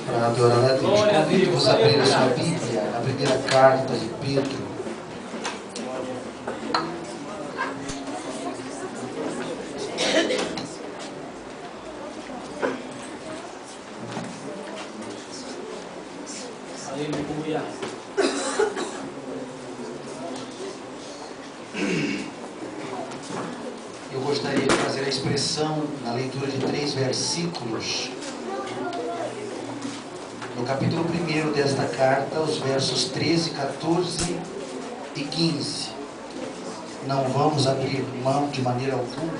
para adorar a Deus. Convido-vos a abrir a sua Bíblia, a primeira carta de Pedro. Aleluia. Eu gostaria de fazer a expressão na leitura de 3 versículos. No capítulo 1 desta carta, os versos 13, 14 e 15. Não vamos abrir mão de maneira alguma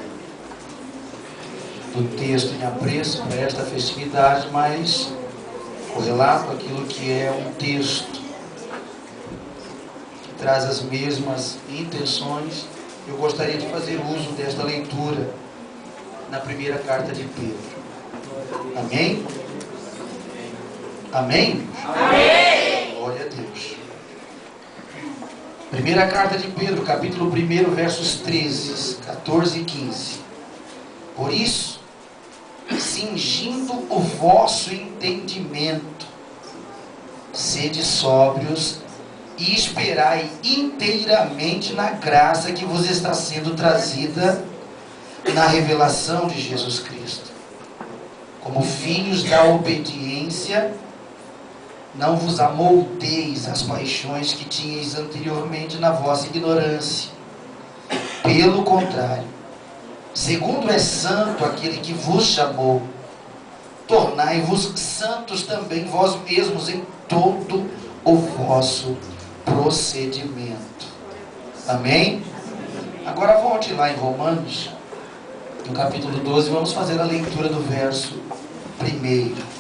do texto em apreço para esta festividade, mas correlato àquilo que é um texto que traz as mesmas intenções, eu gostaria de fazer uso desta leitura na primeira carta de Pedro. Amém? Amém? Amém! Glória a Deus. Primeira carta de Pedro, capítulo 1, versos 13, 14 e 15. Por isso, cingindo o vosso entendimento, sede sóbrios e esperai inteiramente na graça que vos está sendo trazida na revelação de Jesus Cristo. Como filhos da obediência, não vos amoldeis às paixões que tinhais anteriormente na vossa ignorância. Pelo contrário, segundo é santo aquele que vos chamou, tornai-vos santos também vós mesmos em todo o vosso procedimento. Amém? Agora volte lá em Romanos, no capítulo 12, vamos fazer a leitura do verso 1.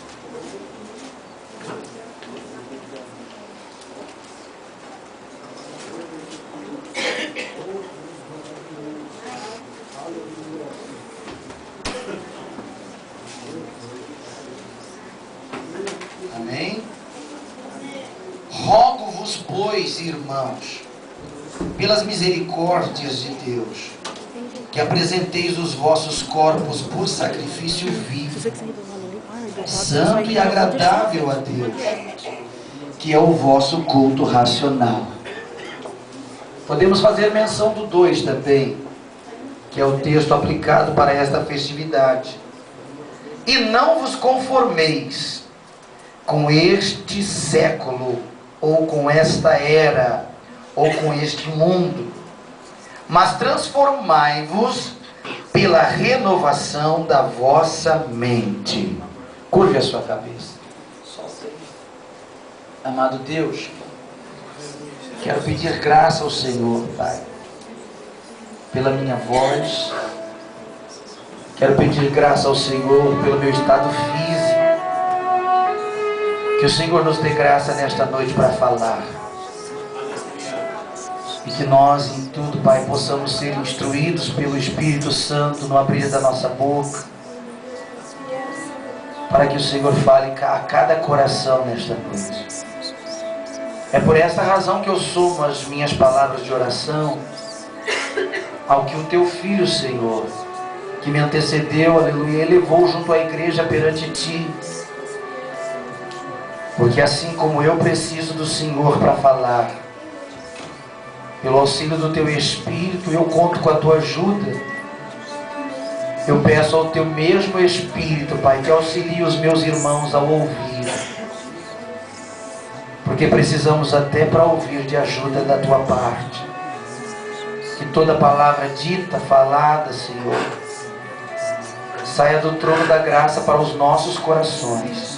Amém? Rogo-vos, pois, irmãos, pelas misericórdias de Deus, que apresenteis os vossos corpos por sacrifício vivo, santo e agradável a Deus, que é o vosso culto racional. Podemos fazer menção do 2 também, que é o texto aplicado para esta festividade. E não vos conformeis com este século, ou com esta era, ou com este mundo, mas transformai-vos pela renovação da vossa mente. Curve a sua cabeça. Amado Deus, quero pedir graça ao Senhor, Pai, pela minha voz. Quero pedir graça ao Senhor pelo meu estado físico. Que o Senhor nos dê graça nesta noite para falar. E que nós em tudo, Pai, possamos ser instruídos pelo Espírito Santo no abrir da nossa boca, para que o Senhor fale a cada coração nesta noite. É por esta razão que eu somo as minhas palavras de oração ao que o Teu Filho, Senhor, que me antecedeu, aleluia, elevou junto à igreja perante Ti. Porque assim como eu preciso do Senhor para falar, pelo auxílio do Teu Espírito, eu conto com a Tua ajuda. Eu peço ao Teu mesmo Espírito, Pai, que auxilie os meus irmãos ao ouvir. Porque precisamos até para ouvir de ajuda da Tua parte. Que toda palavra dita, falada, Senhor, saia do trono da graça para os nossos corações,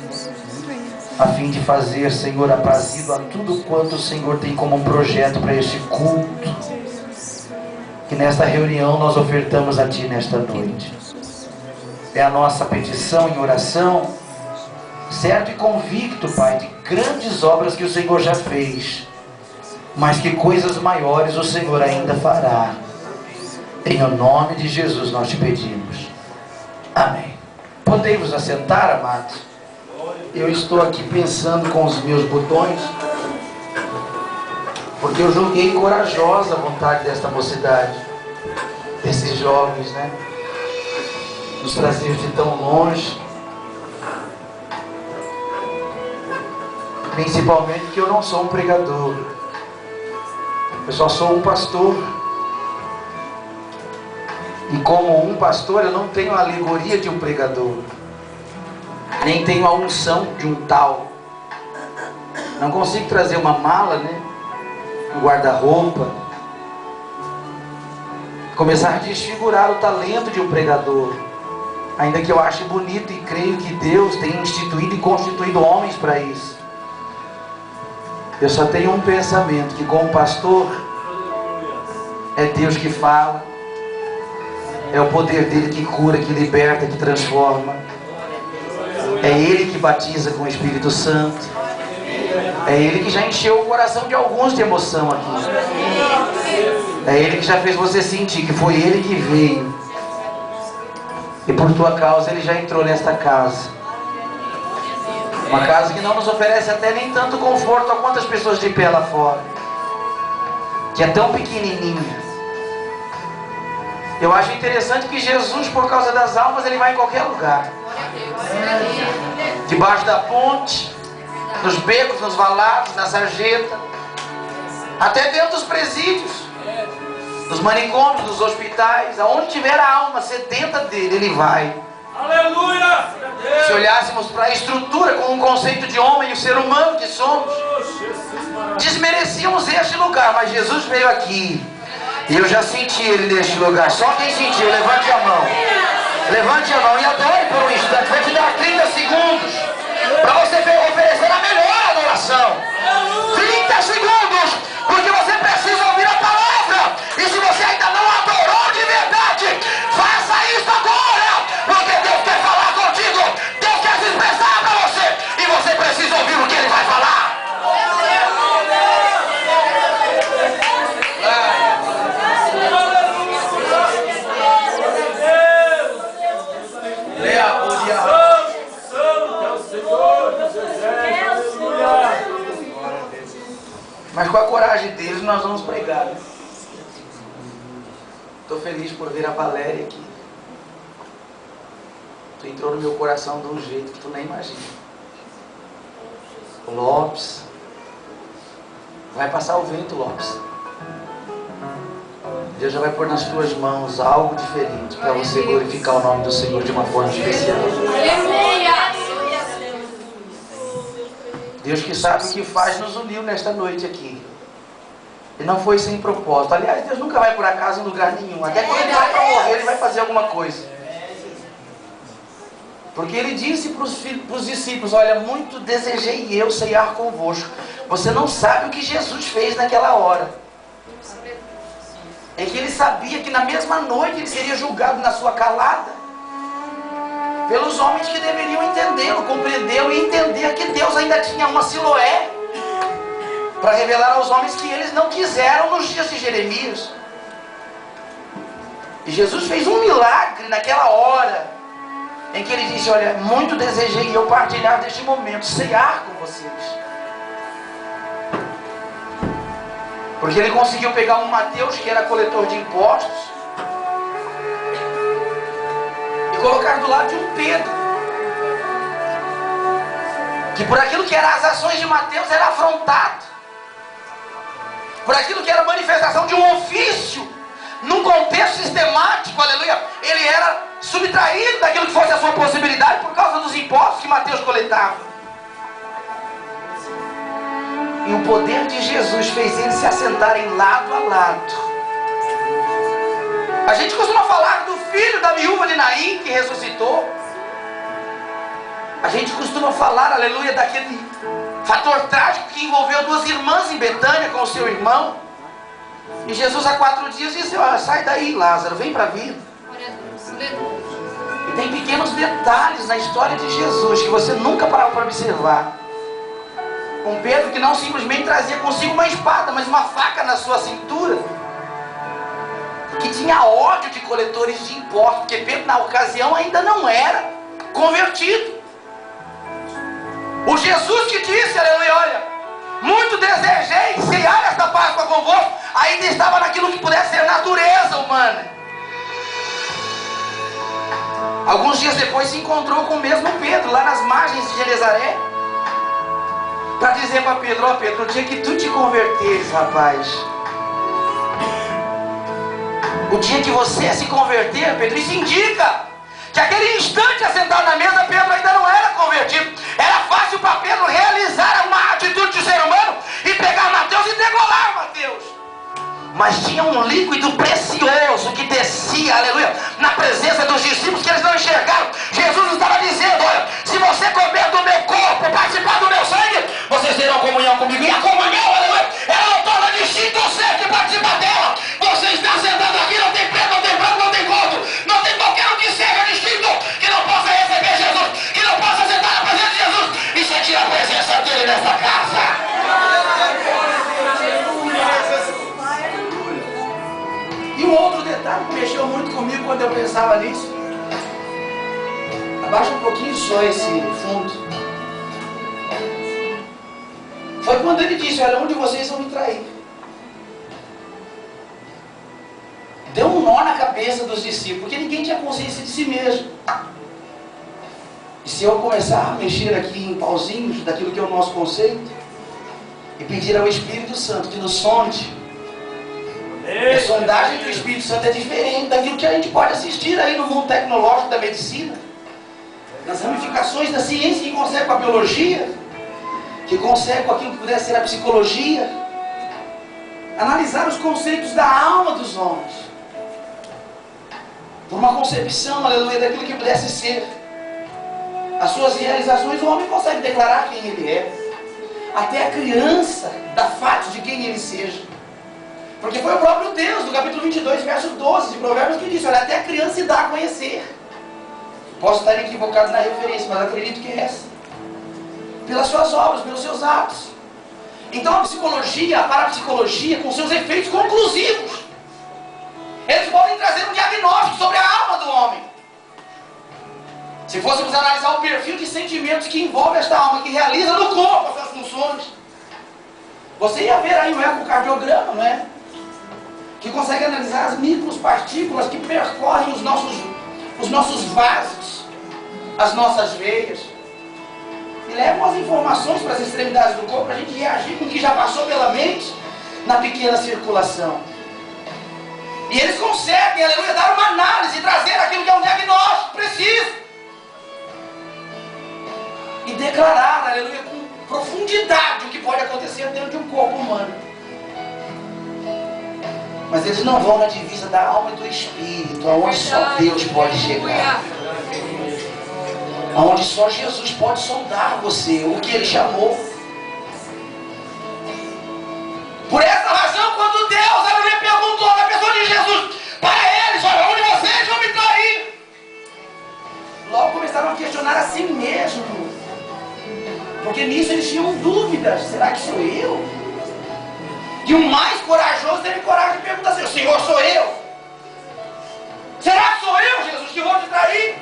a fim de fazer, Senhor, aprazido a tudo quanto o Senhor tem como um projeto para este culto, que nesta reunião nós ofertamos a Ti nesta noite. É a nossa petição em oração, certo e convicto, Pai, de grandes obras que o Senhor já fez, mas que coisas maiores o Senhor ainda fará. Em o nome de Jesus nós Te pedimos. Amém. Podem-vos assentar, amados? Eu estou aqui pensando com os meus botões, porque eu julguei corajosa a vontade desta mocidade, desses jovens, né? Nos trazer de tão longe. Principalmente que eu não sou um pregador. Eu só sou um pastor. E como um pastor, eu não tenho a alegoria de um pregador. Nem tenho a unção de um tal. Não consigo trazer uma mala, né? Um guarda-roupa. Começar a desfigurar o talento de um pregador. Ainda que eu ache bonito e creio que Deus tem instituído e constituído homens para isso. Eu só tenho um pensamento, que como pastor, é Deus que fala. É o poder dele que cura, que liberta, que transforma. É Ele que batiza com o Espírito Santo. É Ele que já encheu o coração de alguns de emoção aqui. É Ele que já fez você sentir que foi Ele que veio. E por tua causa Ele já entrou nesta casa. Uma casa que não nos oferece até nem tanto conforto a quantas pessoas de pé lá fora. Que é tão pequenininha. Eu acho interessante que Jesus, por causa das almas, Ele vai em qualquer lugar. Debaixo da ponte, nos becos, nos valados, na sarjeta, até dentro dos presídios, nos manicômios, nos hospitais, aonde tiver a alma sedenta dele, Ele vai. Aleluia! Se olhássemos para a estrutura com um conceito de homem e o ser humano que somos, desmerecíamos este lugar, mas Jesus veio aqui. E eu já senti Ele neste lugar. Só quem sentiu, levante a mão. Levante a mão e adore por um instante. Vou te dar 30 segundos para você oferecer a melhor adoração. 30 segundos, porque você precisa ouvir a palavra. E se você ainda não adorou de verdade, faça isso agora, porque Deus quer falar contigo. Deus quer se expressar para você. E você precisa ouvir o que Ele vai falar. Mas com a coragem deles nós vamos pregar. Estou feliz por ver a Valéria aqui. Tu entrou no meu coração de um jeito que tu nem imagina. O Lopes. Vai passar o vento, Lopes. Deus já vai pôr nas tuas mãos algo diferente para você glorificar o nome do Senhor de uma forma especial. Deus que sabe o que faz nos uniu nesta noite aqui. E não foi sem propósito. Aliás, Deus nunca vai por acaso em lugar nenhum. Até quando Ele vai para morrer, Ele vai fazer alguma coisa. Porque Ele disse para os discípulos: olha, muito desejei eu ceiar convosco. Você não sabe o que Jesus fez naquela hora. Em que Ele sabia que na mesma noite Ele seria julgado na sua calada. Pelos homens que deveriam entendê-lo, compreendê-lo e entender que Deus ainda tinha uma Siloé para revelar aos homens que eles não quiseram nos dias de Jeremias. E Jesus fez um milagre naquela hora em que Ele disse: olha, muito desejei eu partilhar deste momento, ceiar com vocês. Porque Ele conseguiu pegar um Mateus que era coletor de impostos colocar do lado de um Pedro, que por aquilo que eram as ações de Mateus era afrontado, por aquilo que era manifestação de um ofício, num contexto sistemático, aleluia, ele era subtraído daquilo que fosse a sua possibilidade por causa dos impostos que Mateus coletava. E o poder de Jesus fez eles se assentarem lado a lado. A gente costuma falar do filho da viúva de Naim que ressuscitou. A gente costuma falar, aleluia, daquele fator trágico que envolveu duas irmãs em Betânia com o seu irmão. E Jesus há 4 dias disse: olha, sai daí, Lázaro, vem para a vida. E tem pequenos detalhes na história de Jesus que você nunca parou para observar. Um Pedro que não simplesmente trazia consigo uma espada, mas uma faca na sua cintura, que tinha ódio de coletores de impostos, porque Pedro na ocasião ainda não era convertido. O Jesus que disse, aleluia, olha, muito desejei ceiar esta Páscoa convosco, ainda estava naquilo que pudesse ser natureza humana. Alguns dias depois se encontrou com o mesmo Pedro, lá nas margens de Genezaré. para dizer para Pedro: ó Pedro, no dia que tu te converteres, rapaz, o dia que você se converter, Pedro, isso indica que aquele instante assentado na mesa, Pedro ainda não era convertido. Era fácil para Pedro realizar uma atitude de ser humano e pegar Mateus e degolar Mateus. Mas tinha um líquido precioso que descia, aleluia, na presença dos discípulos, que eles não enxergaram. Jesus estava dizendo: olha, se você comer do meu corpo, participar do meu sangue, vocês terão comunhão comigo. E a comunhão, aleluia, ela não torna distinto o ser que participa dela. Você está sentado aqui, não tem preto, não tem branco, não tem gordo, não tem qualquer um que seja distinto, que não possa receber Jesus, que não possa sentar na presença de Jesus e sentir a presença dele nessa casa. E um outro detalhe que mexeu muito comigo quando eu pensava nisso, abaixa um pouquinho só esse fundo, foi quando ele disse: olha, um de vocês vão me trair. Deu um nó na cabeça dos discípulos, porque ninguém tinha consciência de si mesmo. E se eu começar a mexer aqui em pauzinhos daquilo que é o nosso conceito, e pedir ao Espírito Santo que nos sonde, a sondagem do Espírito Santo é diferente daquilo que a gente pode assistir aí no mundo tecnológico da medicina, nas ramificações da ciência, que consegue com a biologia, que consegue com aquilo que pudesse ser a psicologia, analisar os conceitos da alma dos homens, por uma concepção, aleluia, daquilo que pudesse ser as suas realizações. O homem consegue declarar quem ele é, até a criança dá fatos de quem ele seja. Porque foi o próprio Deus, no capítulo 22, verso 12 de Provérbios, que disse: olha, até a criança se dá a conhecer. Posso estar equivocado na referência, mas acredito que é essa. Pelas suas obras, pelos seus atos. Então a psicologia, a parapsicologia, com seus efeitos conclusivos, eles podem trazer um diagnóstico sobre a alma do homem. Se fôssemos analisar o perfil de sentimentos que envolve esta alma, que realiza no corpo as suas funções, você ia ver aí um ecocardiograma, não é? Que consegue analisar as micropartículas que percorrem os nossos vasos, as nossas veias, e levam as informações para as extremidades do corpo, para a gente reagir com o que já passou pela mente na pequena circulação. E eles conseguem, aleluia, dar uma análise e trazer aquilo que é um diagnóstico preciso e declarar, aleluia, com profundidade o que pode acontecer dentro de um corpo humano. Mas eles não vão na divisa da alma e do espírito, aonde só Deus pode chegar, aonde só Jesus pode sondar você, o que Ele chamou. Por essa razão, quando Deus, aleluia, perguntou na pessoa de Jesus para eles: olha, onde vocês vão me trair? Logo começaram a questionar a si mesmo, porque nisso eles tinham dúvidas: será que sou eu? E o mais corajoso teve coragem de perguntar assim: o Senhor sou eu? Será que sou eu, Jesus, que vou te trair?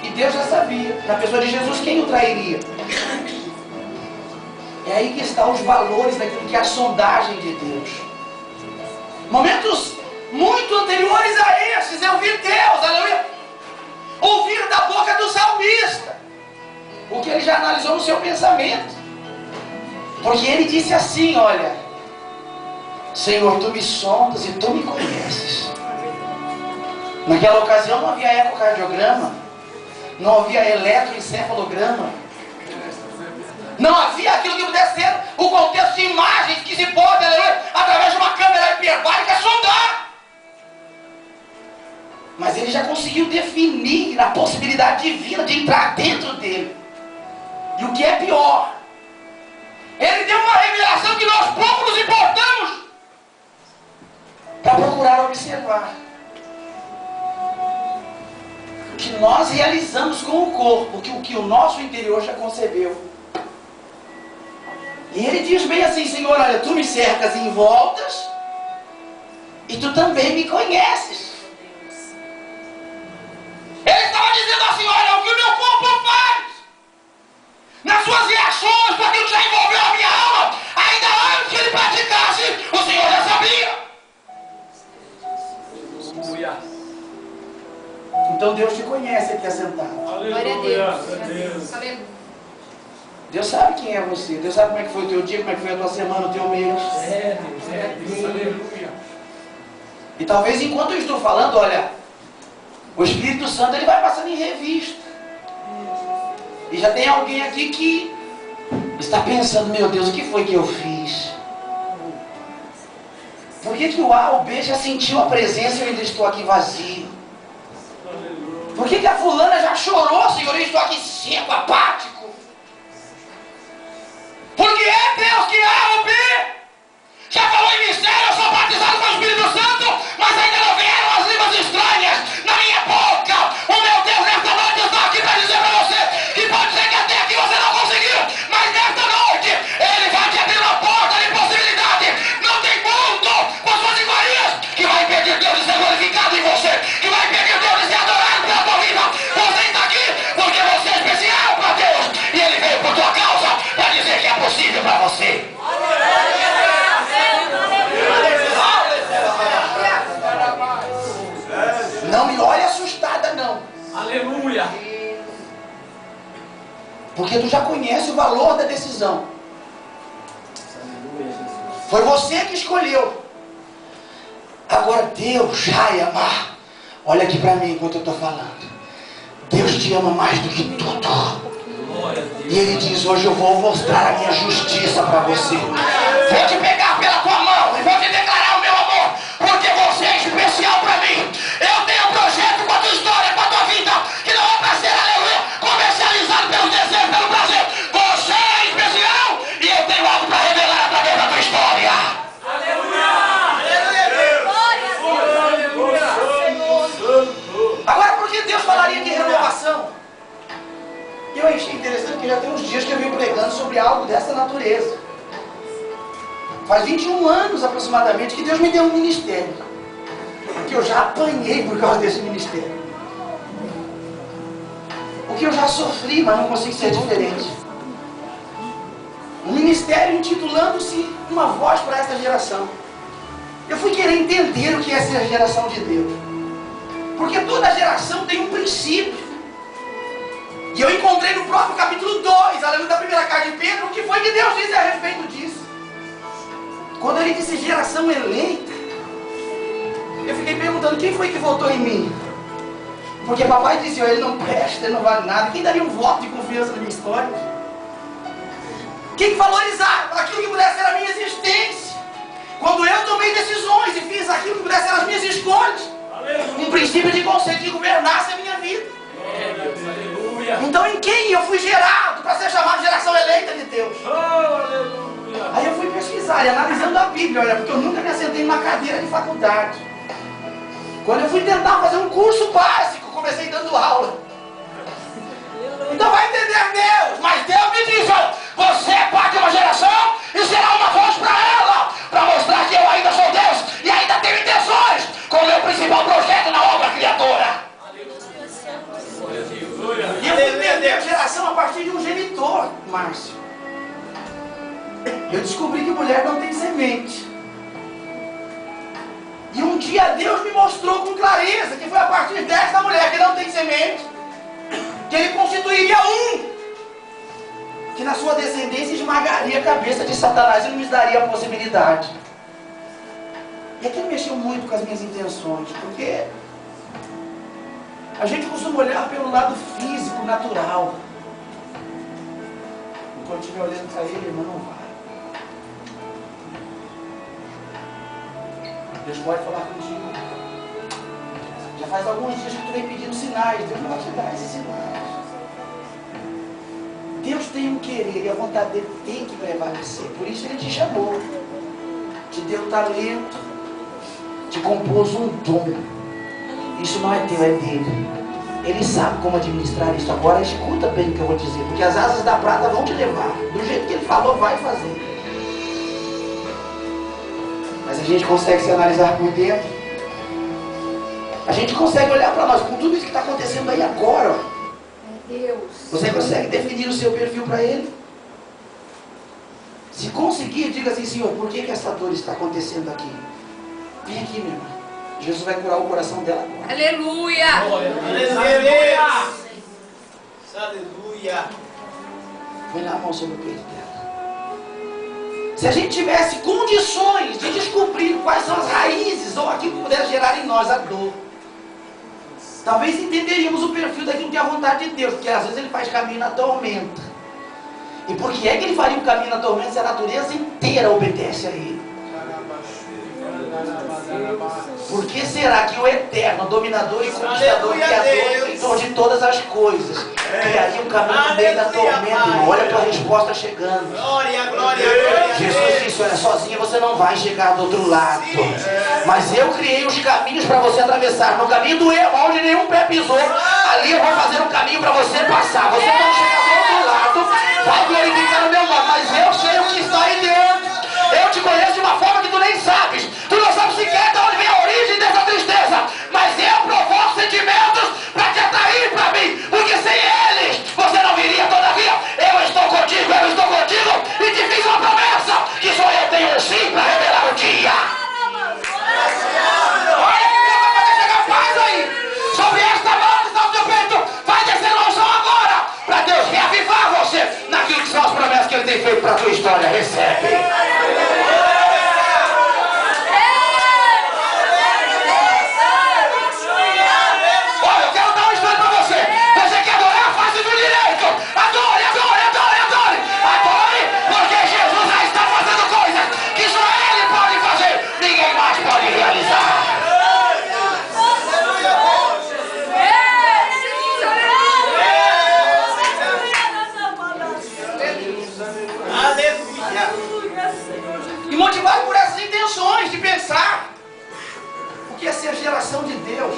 E Deus já sabia, na pessoa de Jesus, quem o trairia. É aí que estão os valores daquilo que é a sondagem de Deus. Momentos muito anteriores a esses, eu vi Deus, aleluia, ouvir da boca do salmista o que ele já analisou no seu pensamento. Porque ele disse assim: olha, Senhor, tu me sondas e tu me conheces. Naquela ocasião não havia ecocardiograma, não havia eletroencefalograma, não havia aquilo que pudesse ser o contexto de imagens que se pode, aleluia, através de uma câmera hiperbárica, sondar. Mas ele já conseguiu definir a possibilidade divina de entrar dentro dele. E o que é pior, ele deu uma revelação que nós pouco nos importamos para procurar observar o que nós realizamos com o corpo, o que o nosso interior já concebeu. E ele diz bem assim: Senhor, olha, tu me cercas em voltas e tu também me conheces. Ele estava dizendo assim: olha, o que o meu corpo faz nas suas reações para aquilo que já envolveu a minha alma, ainda antes que ele praticasse, o Senhor já sabia. Então Deus te conhece aqui assentado. Glória a Deus. Aleluia. Deus sabe quem é você. Deus sabe como é que foi o teu dia, como é que foi a tua semana, o teu mês. Deus, aleluia. E talvez enquanto eu estou falando, olha, o Espírito Santo ele vai passando em revista. E já tem alguém aqui que está pensando, meu Deus, o que foi que eu fiz? Por que o A ou B já sentiu a presença e eu ainda estou aqui vazio? Por que a fulana já chorou, Senhor, e eu estou aqui seco, apático? Porque é Deus que A ou B já falou em mistério, eu sou batizado com o Espírito Santo, mas ainda não vieram as línguas estranhas na minha boca. O meu Deus nesta noite está aqui para dizer para você que pode ser que até aqui você não conseguiu, mas nesta noite Ele vai te abrir uma porta de possibilidade. Não tem mundo com as suas iguarias que vai impedir Deus de ser glorificado em você, que vai impedir Deus de ser adorado pela tua vida. Você está aqui porque você é especial para Deus e Ele veio por tua causa para dizer que é possível para você. Não me olhe assustada, não. Aleluia. Porque tu já conhece o valor da decisão. Foi você que escolheu. Agora Deus, ai amar, olha aqui para mim enquanto eu estou falando. Deus te ama mais do que tudo. E Ele diz, hoje eu vou mostrar a minha justiça para você. Vou te pegar pela tua mão e vou te declarar o meu amor, porque você é especial para mim. Eu tenho um projeto com a tua história, com a tua vida, que não é para ser, aleluia, comercializado pelos desejos, pelo prazer. Você é especial e eu tenho algo para revelar através da tua história. Agora, por que Deus falaria de renovação? E eu achei interessante que já tem uns dias que eu venho pregando sobre algo dessa natureza. Faz 21 anos aproximadamente que Deus me deu um ministério. Que eu já apanhei por causa desse ministério. O que eu já sofri, mas não consigo ser diferente. Um ministério intitulando-se Uma Voz para essa Geração. Eu fui querer entender o que é ser a geração de Deus. Porque toda geração tem um princípio. E eu encontrei no próprio capítulo 2, aleluia, da primeira carta de Pedro, o que foi que Deus disse a respeito disso. Quando ele disse geração eleita, eu fiquei perguntando, quem foi que votou em mim? Porque papai disse, ele não presta, ele não vale nada. Quem daria um voto de confiança na minha história? Quem valorizar aquilo que pudesse ser a minha existência? Quando eu tomei decisões e fiz aquilo que pudesse ser as minhas escolhas. Um princípio de conceito que governasse a minha vida. Então em quem eu fui gerado para ser chamado de geração eleita de Deus? Aí eu fui pesquisar e analisando a Bíblia, olha, porque eu nunca me assentei numa cadeira de faculdade. Quando eu fui tentar fazer um curso básico, comecei dando aula. Então vai entender Deus, mas Deus me diz, olha, você é parte de uma geração e será uma voz para ela, para mostrar que eu ainda sou Deus e ainda tenho intenções com o meu principal projeto na obra criadora. E eu fui entender a geração a partir de um genitor, Márcio. Eu descobri que mulher não tem semente. E um dia Deus me mostrou com clareza que foi a partir desta mulher que não tem semente, que Ele constituiria um, que na sua descendência esmagaria a cabeça de Satanás e não me daria a possibilidade. E aquilo mexeu muito com as minhas intenções, porque a gente costuma olhar pelo lado físico, natural. Enquanto estiver olhando para ele, irmão, não vai. Deus pode falar contigo. Já faz alguns dias que tu vem pedindo sinais. Deus não vai te dar esses sinais. Deus tem um querer e a vontade dele tem que prevalecer. Por isso ele te chamou. Te deu talento. Te compôs um dom. Isso não é teu, é dele. Ele sabe como administrar isso. Agora escuta bem o que eu vou dizer. Porque as asas da prata vão te levar. Do jeito que ele falou, vai fazer. Mas a gente consegue se analisar por dentro. A gente consegue olhar para nós com tudo isso que está acontecendo aí agora. Ó. Deus. Você consegue definir o seu perfil para ele? Se conseguir, diga assim, Senhor, por que essa dor está acontecendo aqui? Vem aqui, meu irmão. Jesus vai curar o coração dela agora. Aleluia. Aleluia. Aleluia. Põe a mão sobre o peito dela. Se a gente tivesse condições de descobrir quais são as raízes ou aquilo que pudesse gerar em nós a dor, talvez entenderíamos o perfil daquilo que é a vontade de Deus, porque às vezes ele faz caminho na tormenta. E por que é que ele faria um caminho na tormenta se a natureza inteira obedece a ele? Por que será que o eterno, dominador e conquistador, criador, inventor de todas as coisas, criaria um caminho no meio da tormenta, irmão? Olha a tua resposta chegando. Glória, glória, glória. Jesus disse, olha, sozinha você não vai chegar do outro lado. Mas eu criei os caminhos para você atravessar. No caminho do erro, onde nenhum pé pisou, ali eu vou fazer um caminho para você passar. Você não chega do outro lado, vai glorificar o meu nome, mas eu sei o que está aí dentro. Eu te conheço de uma forma que tu nem sabes. Tu não sabes sequer de onde vem a origem dessa tristeza. Mas eu provoco sentimentos para te atrair para mim. Porque sem eles você não viria. Todavia, eu estou contigo e te fiz uma promessa que só eu tenho um sim para revelar o dia. Olha que Deus vai fazer chegar paz aí. Sobre esta mão que está no teu peito, vai descer uma unção agora para Deus reavivar você naquilo que são as promessas que Ele tem feito para a tua história. Recebe. E motivado por essas intenções de pensar o que é ser geração de Deus,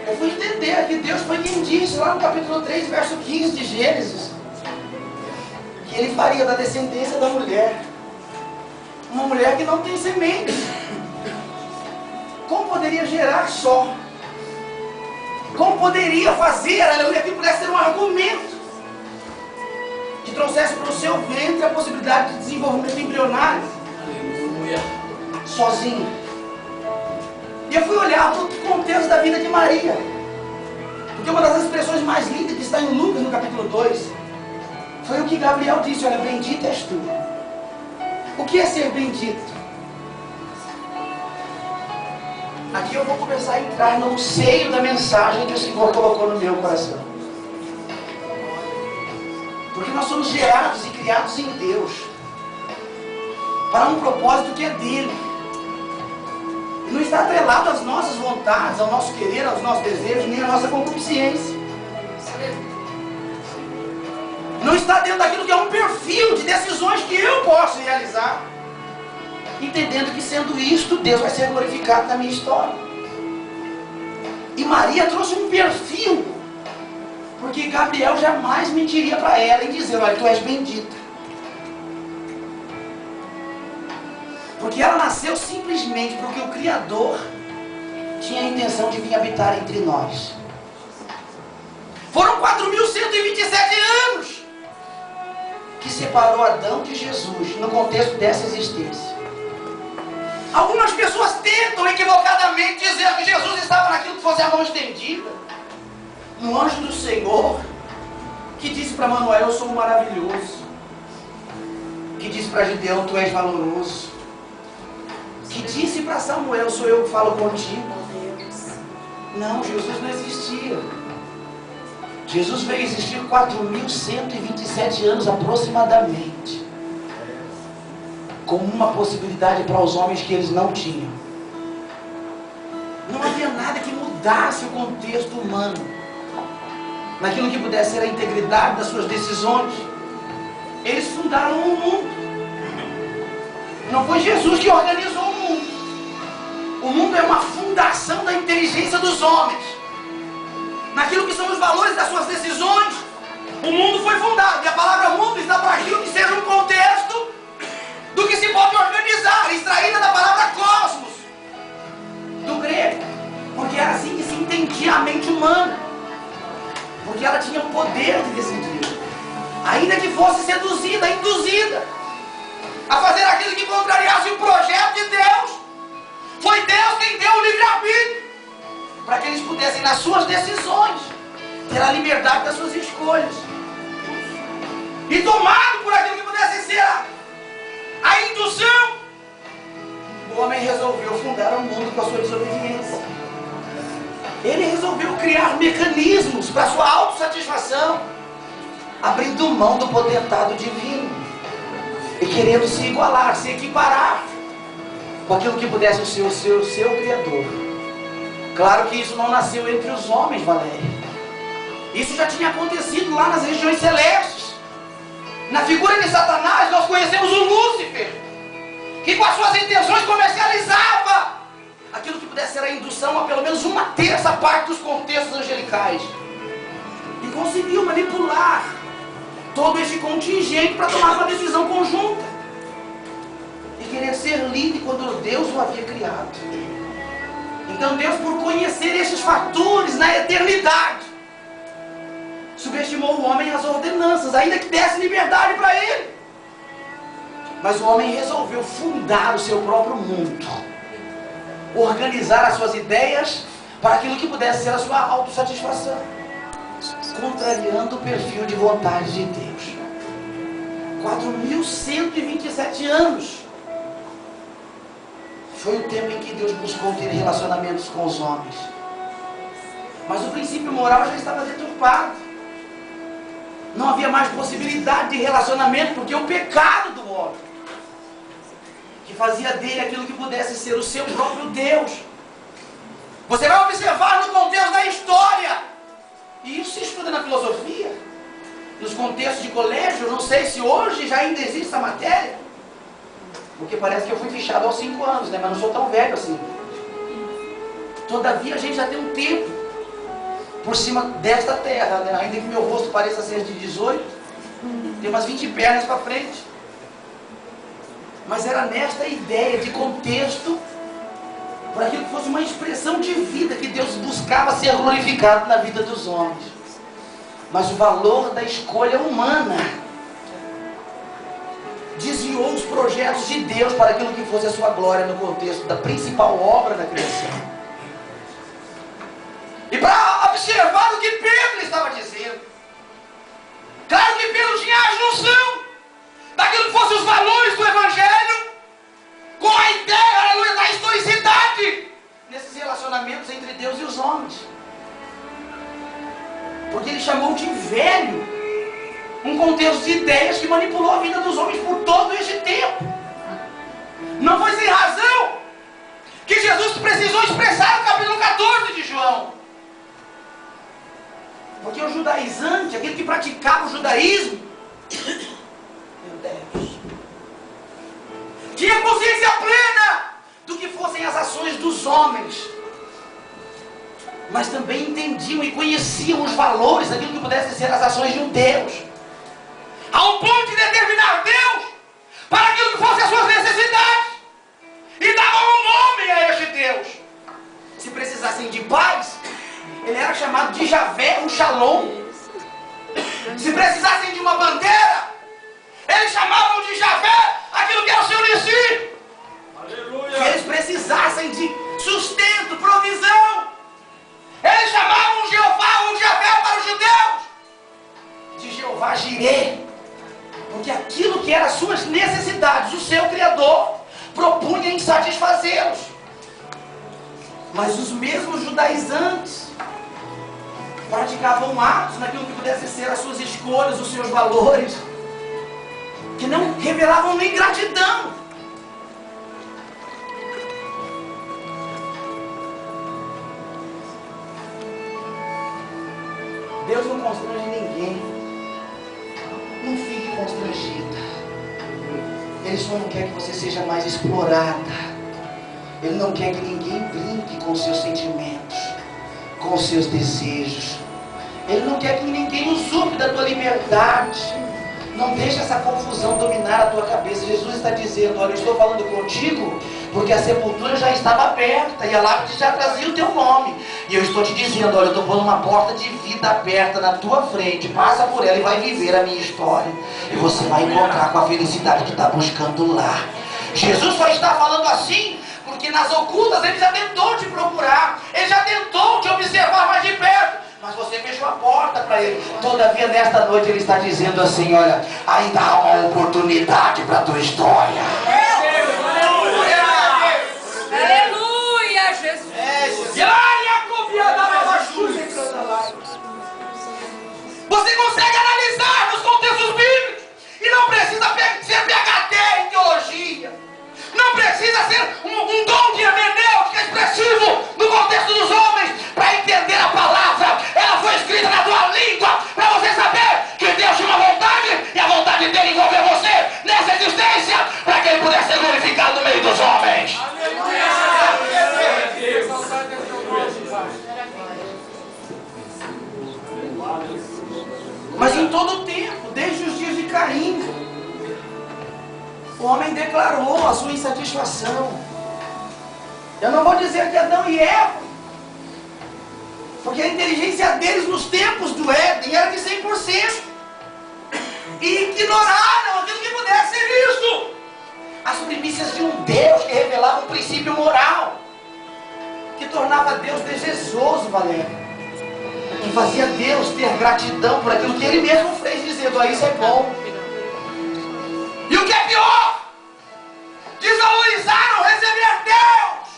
eu fui entender que Deus foi quem disse lá no capítulo 3, verso 15 de Gênesis, que Ele faria da descendência da mulher uma mulher que não tem semente. Como poderia gerar só? Como poderia fazer, aleluia, que pudesse ter um argumento que trouxesse para o seu ventre a possibilidade de desenvolvimento embrionário? Aleluia. Sozinho. E eu fui olhar todo o contexto da vida de Maria, porque uma das expressões mais lindas que está em Lucas no capítulo 2 foi o que Gabriel disse: olha, bendita és tu. O que é ser bendito? Aqui eu vou começar a entrar no seio da mensagem que o Senhor colocou no meu coração. Porque nós somos gerados e criados em Deus para um propósito que é dele. E não está atrelado às nossas vontades, ao nosso querer, aos nossos desejos, nem à nossa concupiscência. Não está dentro daquilo que é um perfil de decisões que eu posso realizar, entendendo que sendo isto, Deus vai ser glorificado na minha história. E Maria trouxe um perfil, porque Gabriel jamais mentiria para ela em dizer: olha, tu és bendita. Porque ela nasceu simplesmente porque o Criador tinha a intenção de vir habitar entre nós. Foram 4.127 anos que separou Adão de Jesus no contexto dessa existência. Algumas pessoas tentam equivocadamente dizer que Jesus estava naquilo que fosse a mão estendida, no anjo do Senhor, que disse para Manoel: eu sou maravilhoso, que disse para Gideão: tu és valoroso, que disse para Samuel: sou eu que falo contigo. Não, Jesus não existia. Jesus veio existir 4.127 anos aproximadamente, como uma possibilidade para os homens que eles não tinham. Não havia nada que mudasse o contexto humano, naquilo que pudesse ser a integridade das suas decisões. Eles fundaram o mundo. Não foi Jesus que organizou o mundo. O mundo é uma fundação da inteligência dos homens, naquilo que são os valores das suas decisões. O mundo foi fundado, e a palavra mundo está para aquilo que seja um contexto do que se pode organizar, extraída da palavra cosmos, do grego, porque era assim que se entendia a mente humana, porque ela tinha o poder de decidir, ainda que fosse seduzida, induzida a fazer aquilo que contrariasse o projeto de Deus. Foi Deus quem deu o livre-arbítrio para que eles pudessem, nas suas decisões, ter a liberdade das suas escolhas. e tomado por aquilo que pudesse ser a indução, o homem resolveu fundar um mundo com a sua desobediência. Ele resolveu criar mecanismos para sua autossatisfação, abrindo mão do potentado divino e querendo se igualar, se equiparar com aquilo que pudesse ser o seu Criador. Claro que isso não nasceu entre os homens, Valéria. Isso já tinha acontecido lá nas regiões celestes. Na figura de Satanás nós conhecemos o Lúcifer, que com as suas intenções comercializava aquilo que pudesse ser a indução a pelo menos uma terça parte dos contextos angelicais, e conseguiu manipular todo este contingente para tomar uma decisão conjunta e querer ser livre quando Deus o havia criado. Então Deus, por conhecer esses fatores na eternidade, subestimou o homem às ordenanças, ainda que desse liberdade para ele. Mas o homem resolveu fundar o seu próprio mundo, organizar as suas ideias para aquilo que pudesse ser a sua autossatisfação, contrariando o perfil de vontade de Deus. 4.127 anos foi o tempo em que Deus buscou ter relacionamentos com os homens. Mas o princípio moral já estava deturpado. Não havia mais possibilidade de relacionamento, porque o pecado do homem, que fazia dele aquilo que pudesse ser o seu próprio Deus. Você vai observar no contexto da história, e isso se estuda na filosofia, nos contextos de colégio. Eu não sei se hoje já ainda existe essa matéria, porque parece que eu fui fichado aos 5 anos, né? Mas não sou tão velho assim. Todavia a gente já tem um tempo por cima desta terra, né? Ainda que meu rosto pareça ser de 18, tem umas 20 pernas para frente. Mas era nesta ideia de contexto, para aquilo que fosse uma expressão de vida, que Deus buscava ser glorificado na vida dos homens. Mas o valor da escolha humana desviou os projetos de Deus para aquilo que fosse a sua glória no contexto da principal obra da criação. E para observar o que Pedro estava dizendo, claro que Pedro tinha a junção daquilo que fossem os valores do Evangelho com a ideia, aleluia, da historicidade nesses relacionamentos entre Deus e os homens. Porque ele chamou de velho um contexto de ideias que manipulou a vida dos homens por todo este tempo. Não foi sem razão que Jesus precisou expressar no capítulo 14 de João. Porque o judaizante, aquele que praticava o judaísmo, meu Deus, tinha consciência plena do que fossem as ações dos homens, mas também entendiam e conheciam os valores daquilo que pudessem ser as ações de um Deus, ao ponto de determinar Deus para aquilo que fossem as suas necessidades, e davam um nome a este Deus. Se precisassem de paz, ele era chamado de Javé, o Shalom. Se precisassem de uma bandeira, eles chamavam de Javé aquilo que era o seu Nissi. Aleluia. Se eles precisassem de sustento, provisão, eles chamavam Jeová, o Javé para os judeus, de Jeová Jireh, porque aquilo que eram as suas necessidades, o seu Criador propunha em satisfazê-los. Mas os mesmos judaizantes praticavam atos naquilo que pudesse ser as suas escolhas, os seus valores, que não revelavam nem gratidão. Deus não constrange ninguém. Não fique constrangida. Ele só não quer que você seja mais explorada. Ele não quer que ninguém brinque com os seus sentimentos, com os seus desejos. Ele não quer que ninguém usurpe da tua liberdade. Não deixe essa confusão dominar a tua cabeça. Jesus está dizendo: olha, eu estou falando contigo porque a sepultura já estava aberta e a lápide já trazia o teu nome. E eu estou te dizendo: olha, eu estou pondo uma porta de vida aberta na tua frente. Passa por ela e vai viver a minha história. E você vai encontrar com a felicidade que está buscando lá. Jesus só está falando assim porque nas ocultas ele já tentou te procurar, ele já tentou te observar mais de perto, mas Mas você fechou a porta para ele. Todavia, nesta noite, ele está dizendo assim: olha, ainda há uma oportunidade para a tua história. Aleluia, Jesus. Você consegue analisar nos contextos bíblicos. E não precisa ser PhD em teologia. Não precisa ser um dom de hermenêutica expressivo no contexto dos homens para entender a palavra. Ela foi escrita na tua língua para você saber que Deus tinha uma vontade e a vontade dele envolver você nessa existência para que ele pudesse ser glorificado no meio dos homens. Mas em todo o tempo, desde os dias de Caim, o homem declarou a sua insatisfação. Eu não vou dizer que Adão e Eva, porque a inteligência deles nos tempos do Éden era de 100%. E ignoraram aquilo que pudesse ser visto. As primícias de um Deus que revelava um princípio moral, que tornava Deus desejoso, Valéria, que fazia Deus ter gratidão por aquilo que Ele mesmo fez, dizendo: ah, isso é bom. E o que é pior, desvalorizaram receber Deus,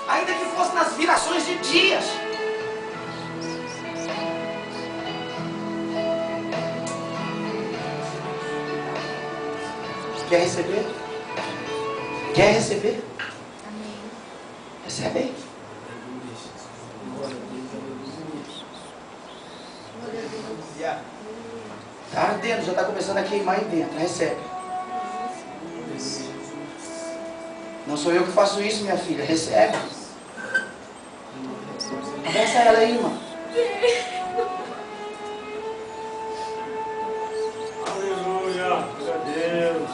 ainda que fosse nas virações de dias. Quer receber? Quer receber? Amém. Recebe aí. Está ardendo, já está começando a queimar aí dentro. Recebe. Não sou eu que faço isso, minha filha. Recebe. Abraça ela aí, irmã. Aleluia. Glória a Deus.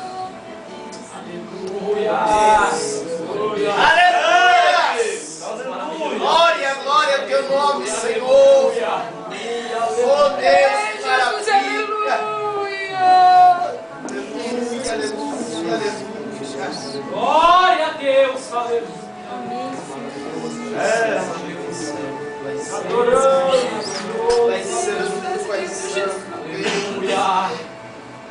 Aleluia. Aleluia. Glória, glória ao teu nome, Senhor. Oh Deus, que maravilha. Aleluia, aleluia, aleluia. Glória a Deus. Aleluia. Adoramos. Vai santo, vai santo. Aleluia.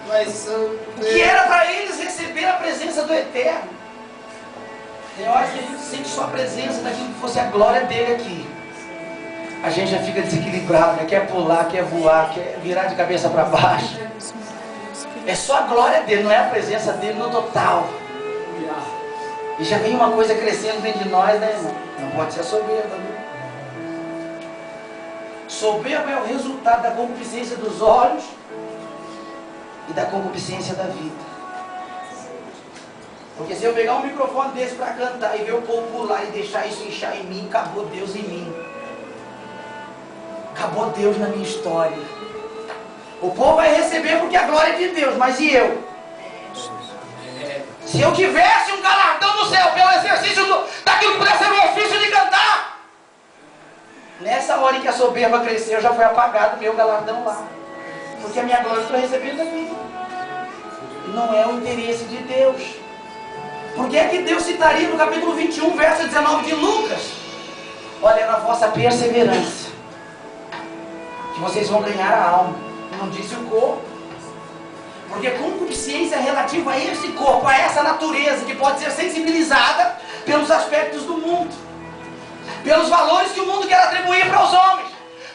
Vai santo. Que era para eles receber a presença do Eterno. Tem horas que a gente sente só a presença daquilo que fosse a glória dele aqui. A gente já fica desequilibrado, né? Quer pular, quer voar, quer virar de cabeça para baixo. É só a glória dele, não é a presença dele no total. E já vem uma coisa crescendo dentro de nós, né, irmão? Não pode ser soberba, né? Soberba é o resultado da concupiscência dos olhos e da concupiscência da vida. Porque se eu pegar um microfone desse para cantar e ver o povo pular e deixar isso inchar em mim, acabou Deus em mim. Acabou Deus na minha história. O povo vai receber porque a glória é de Deus, mas e eu? Se eu tivesse um galardão no céu pelo exercício daquilo que pudesse ser o ofício de cantar, nessa hora em que a soberba cresceu, já foi apagado o meu galardão lá. Porque a minha glória eu estou recebendo aqui. Não é o interesse de Deus. Por que é que Deus citaria no capítulo 21, verso 19 de Lucas? Olha, na vossa perseverança, que vocês vão ganhar a alma. Não disse o corpo. Porque concupiscência é relativa a esse corpo, a essa natureza que pode ser sensibilizada pelos aspectos do mundo, pelos valores que o mundo quer atribuir para os homens.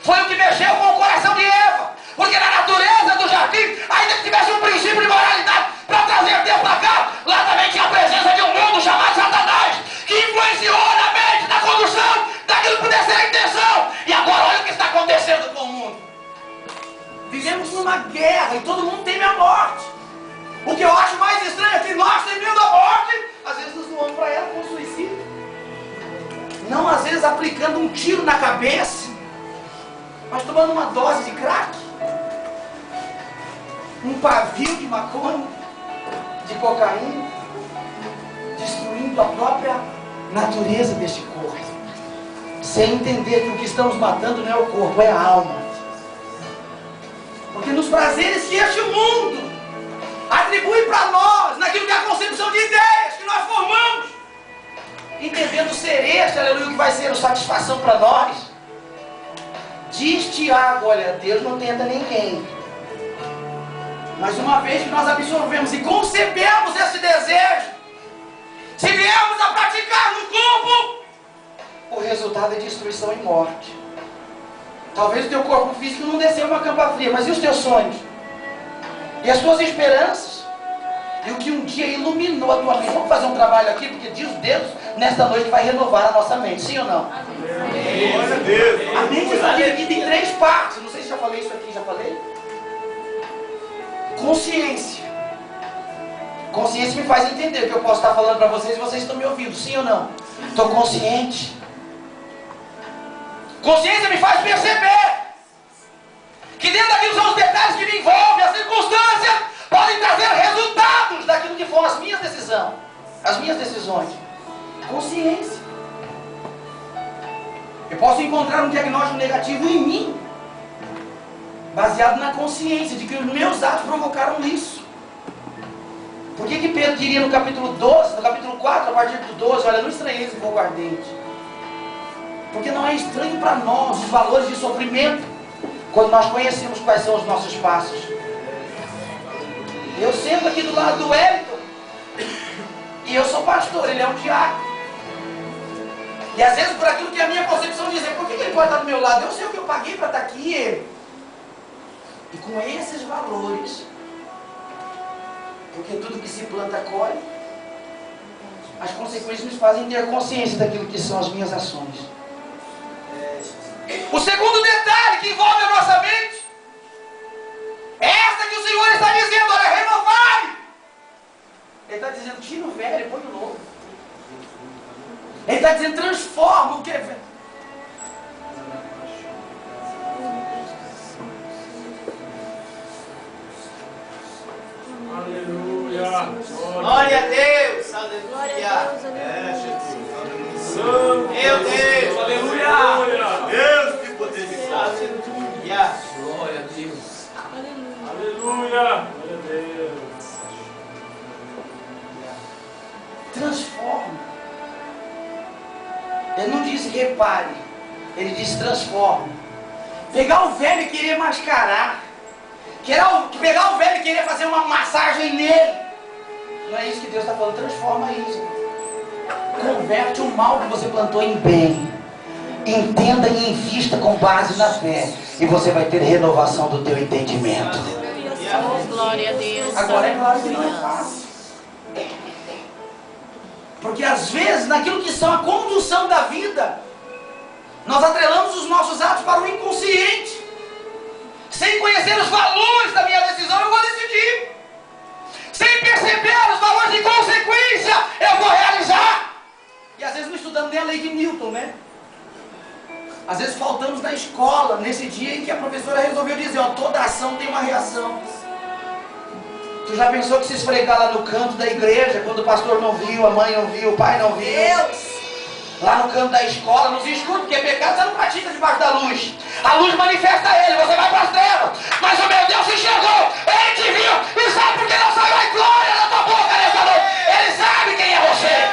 Foi o que mexeu com o coração de Eva. Porque na natureza do jardim, ainda que tivesse um princípio de moralidade para trazer Deus para cá, lá também tinha a presença de um mundo chamado Satanás, que influenciou na mente, na condução daquilo que pudesse ser a intenção. E agora olha o que está acontecendo com o mundo. Vivemos numa guerra e todo mundo teme a morte. O que eu acho mais estranho é que nós, temendo a morte, às vezes nos doamos para ela com suicídio. Não às vezes aplicando um tiro na cabeça, mas tomando uma dose de crack, um pavio de maconha, de cocaína, destruindo a própria natureza deste corpo, sem entender que o que estamos matando não é o corpo, é a alma. Porque nos prazeres que este mundo atribui para nós, naquilo que é a concepção de ideias que nós formamos, entendendo ser este, aleluia, que vai ser a satisfação para nós, Diz Tiago, olha, Deus não tenta ninguém. Mas uma vez que nós absorvemos e concebemos esse desejo, se viemos a praticar no corpo, o resultado é destruição e morte. Talvez o teu corpo físico não desceu uma campa fria, mas e os teus sonhos? E as tuas esperanças? E o que um dia iluminou a tua mente? Vamos fazer um trabalho aqui, porque diz Deus, nesta noite vai renovar a nossa mente, sim ou não? Glória a Deus. A mente está dividida em 3 partes. Não sei se já falei isso aqui, já falei? Consciência. Consciência me faz entender o que eu posso estar falando para vocês e vocês estão me ouvindo, sim ou não? Estou consciente. Consciência me faz perceber que dentro daquilo são os detalhes que me envolvem, as circunstâncias podem trazer resultados daquilo que foram as minhas decisões. Consciência. Eu posso encontrar um diagnóstico negativo em mim, baseado na consciência de que os meus atos provocaram isso. Por que Pedro diria no capítulo 12, no capítulo 4, a partir do 12, olha, não estranheis o fogo ardente. Porque não é estranho para nós os valores de sofrimento, quando nós conhecemos quais são os nossos passos. Eu sento aqui do lado do Wellington, e eu sou pastor, ele é um diácono. E às vezes por aquilo que a minha concepção diz, por que ele pode estar do meu lado? Eu sei o que eu paguei para estar aqui, ele. E com esses valores, porque tudo que se planta colhe, as consequências nos fazem ter consciência daquilo que são as minhas ações. O segundo detalhe que envolve a nossa mente é esta que o Senhor está dizendo, olha, renovai. Ele está dizendo, tira o velho e põe o novo. Ele está dizendo, transforma o que é velho. Aleluia. Glória a Deus. Aleluia. Meu Deus. Aleluia. Deus, que poder de Deus. Aleluia. Glória a Deus. Aleluia. Glória a Deus. Transforma. Ele não diz repare, ele diz transforma. Pegar o velho e querer mascarar, pegar o velho e querer fazer uma massagem nele, não é isso que Deus está falando. Transforma isso. Converte o mal que você plantou em bem. Entenda e invista com base na fé, e você vai ter renovação do teu entendimento. Glória a Deus. Agora é claro que não é fácil, porque às vezes naquilo que são a condução da vida, nós atrelamos os nossos atos para o inconsciente. Sem conhecer os valores da minha decisão, eu vou decidir. Sem perceber os valores de consequência, eu vou realizar. E às vezes não estudamos nem a lei de Newton, né? Às vezes faltamos na escola, nesse dia em que a professora resolveu dizer, ó, toda ação tem uma reação. Tu já pensou que se esfregar lá no canto da igreja, quando o pastor não viu, a mãe não viu, o pai não viu? Deus! Lá no canto da escola, nos escuros, porque pecado você não pratica debaixo da luz. A luz manifesta ele, você vai para as trevas. Mas o meu Deus enxergou, ele te viu, e sabe por que não saiu a glória da tua boca nessa noite? Ele sabe quem é você.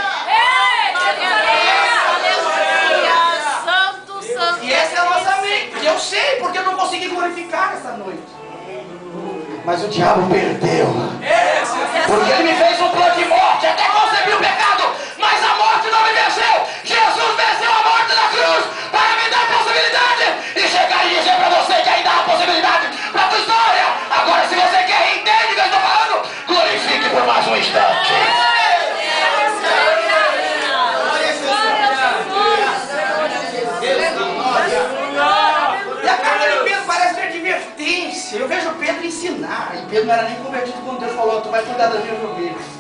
E essa é a nossa mente. Eu sei, porque eu não consegui glorificar essa noite. Mas o diabo perdeu. Porque ele me fez um plano de morte, até concebi o pecado, mas a morte não me venceu. Jesus venceu a morte na cruz para me dar a possibilidade de chegar e dizer para você que ainda há possibilidade para a tua história. Agora, se você quer e entende o que eu estou falando, glorifique por mais um instante. E a carta de Pedro parece ter advertência. Eu vejo Pedro ensinar, e Pedro não era nem convertido quando Deus falou, tu vai cuidar das minhas ovelhas.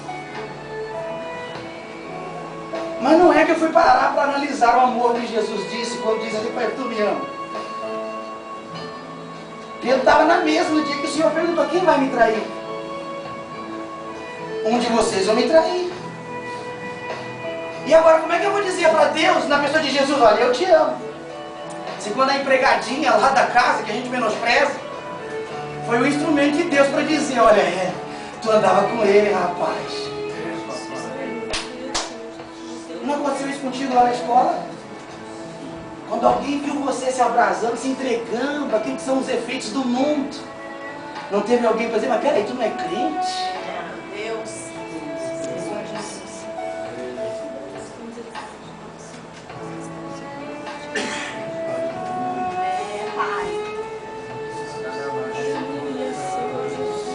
Mas não é que eu fui parar para analisar o amor que Jesus disse quando diz assim, pai, tu me ama. Pedro estava na mesa no dia que o Senhor perguntou, quem vai me trair? Um de vocês vai me trair. E agora como é que eu vou dizer para Deus, na pessoa de Jesus, olha, eu te amo. Se quando a empregadinha lá da casa, que a gente menospreza, foi o instrumento de Deus para dizer, olha, tu andava com ele, rapaz. Não aconteceu isso contigo lá na escola? Quando alguém viu você se abrasando, se entregando, aquilo que são os efeitos do mundo, não teve alguém para dizer, mas peraí, tu não é crente? Deus. Pai.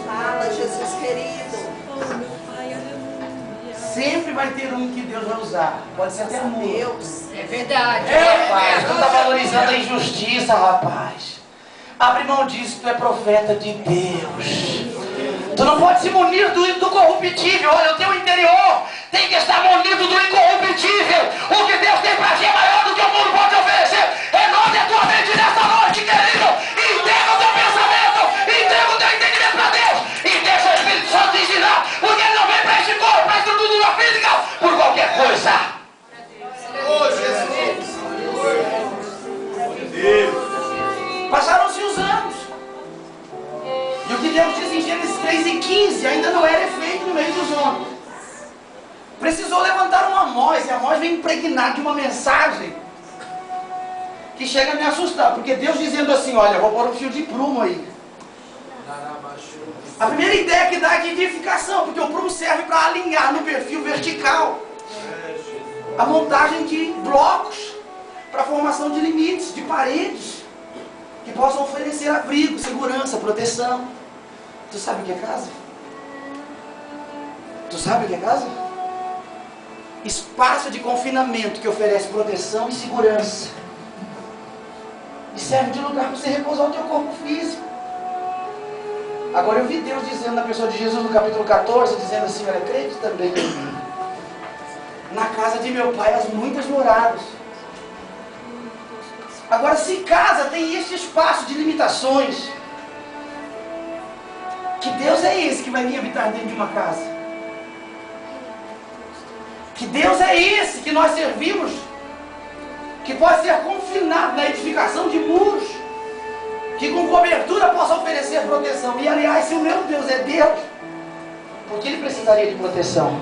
Fala, Jesus querido. Sempre vai ter um que Deus vai usar. Pode ser até um. Deus. É verdade. Rapaz, tu tá valorizando a injustiça, rapaz. Abre mão disso, tu é profeta de Deus. Tu não pode se munir do corruptível. Olha, o teu interior tem que estar munido do incorruptível. O que Deus tem pra ti é maior do que o mundo pode oferecer. Renove a tua mente nessa noite, querido. Entrega o teu pensamento, entrega o teu entendimento pra Deus. E deixa o Espírito Santo ensinar. Porque ele não vem pra este corpo, pra estrutura física, por qualquer coisa. Oh, Jesus. Deus. Passaram-se os anos. E o que Deus diz em Gênesis 3:15 ainda não era efeito no meio dos homens. Precisou levantar um Amós, e Amós vem impregnado de uma mensagem que chega a me assustar, porque Deus dizendo assim, olha, vou pôr um fio de prumo aí. A primeira ideia que dá é de edificação, porque o prumo serve para alinhar no perfil vertical a montagem de blocos para a formação de limites, de paredes que possam oferecer abrigo, segurança, proteção. Tu sabe o que é casa? Tu sabe o que é casa? Espaço de confinamento que oferece proteção e segurança. E serve de lugar para você repousar o teu corpo físico. Agora eu vi Deus dizendo na pessoa de Jesus no capítulo 14, dizendo assim, olha, crede também em mim. Na casa de meu pai as muitas moradas. Agora, se casa tem esse espaço de limitações, que Deus é esse que vai vir habitar dentro de uma casa? Que Deus é esse que nós servimos, que pode ser confinado na edificação de muros, que com cobertura possa oferecer proteção. E aliás, se o meu Deus é Deus, por que ele precisaria de proteção?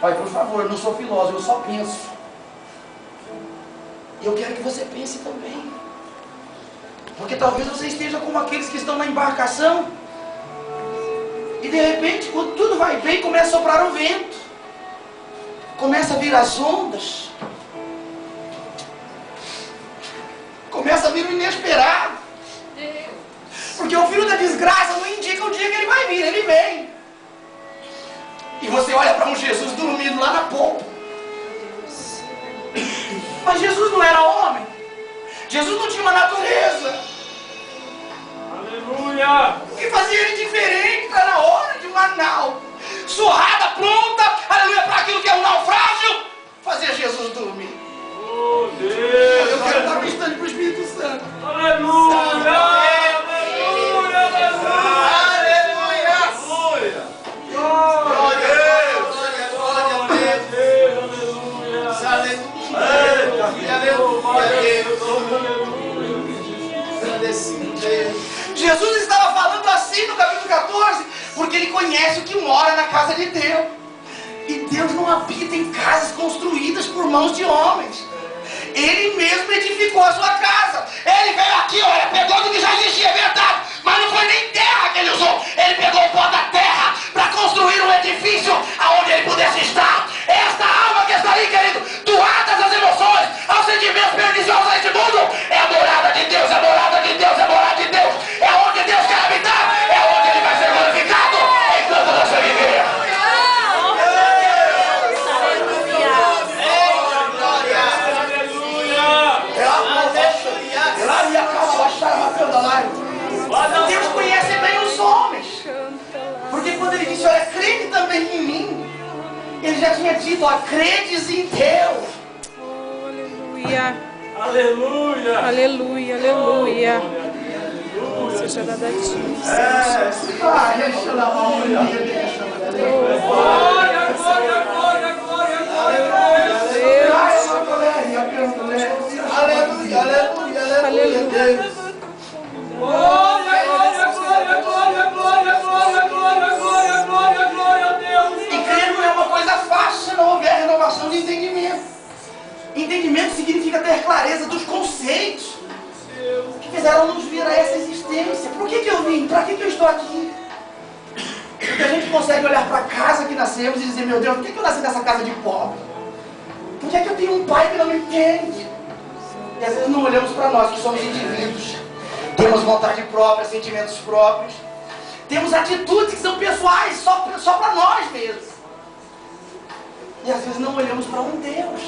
Olha, por favor, eu não sou filósofo, eu só penso. E eu quero que você pense também. Porque talvez você esteja como aqueles que estão na embarcação. E de repente, quando tudo vai bem, começa a soprar o vento. Começa a vir as ondas. Começa a vir o inesperado. Porque o filho da desgraça não indica o dia que ele vai vir, ele vem. E você olha para um Jesus dormindo lá na polpa. Mas Jesus não era homem. Jesus não tinha uma natureza. Aleluia. O que fazia ele diferente está na hora de uma nau surrada, pronta, aleluia, para aquilo que é um naufrágio, fazer Jesus dormir. Oh, Deus. Eu quero estar ministrando para o Espírito Santo. Aleluia. Jesus estava falando assim no capítulo 14, porque ele conhece o que mora na casa de Deus. E Deus não habita em casas construídas por mãos de homens. Ele mesmo edificou a sua casa. Ele veio aqui, olha, pegou do que já existia, é verdade, mas não foi nem terra que ele usou. Ele pegou o pó da terra para construir um edifício aonde ele pudesse estar. Esta alma que está ali, querido, doadas às emoções, aos sentimentos perniciosos deste mundo, é a morada de Deus, é a morada de Deus, é a morada de Deus. É onde Deus quer habitar, é onde ele vai ser glorificado enquanto você viver. Deus conhece bem os homens, porque quando ele disse, olha, crede também em mim, ele já tinha dito, ó, credes em Deus. Oh, aleluia. Aleluia. Aleluia, aleluia. Seja dada a ti. Glória, glória, glória, glória, glória. Aleluia, aleluia, aleluia. Glória, glória, glória, glória, glória, glória, glória, glória, glória, glória a Deus. E crer não é uma coisa fácil se não houver renovação. renovação de entendimento. Entendimento significa ter clareza dos conceitos que fizeram nos vir a essa existência. Por que eu vim? Para que eu estou aqui? Porque a gente consegue olhar para a casa que nascemos e dizer, meu Deus, por que eu nasci nessa casa de pobre? Por que eu tenho um pai que não me entende? E às vezes não olhamos para nós, que somos indivíduos. Temos vontade própria, sentimentos próprios. Temos atitudes que são pessoais, só para nós mesmos. E às vezes não olhamos para um Deus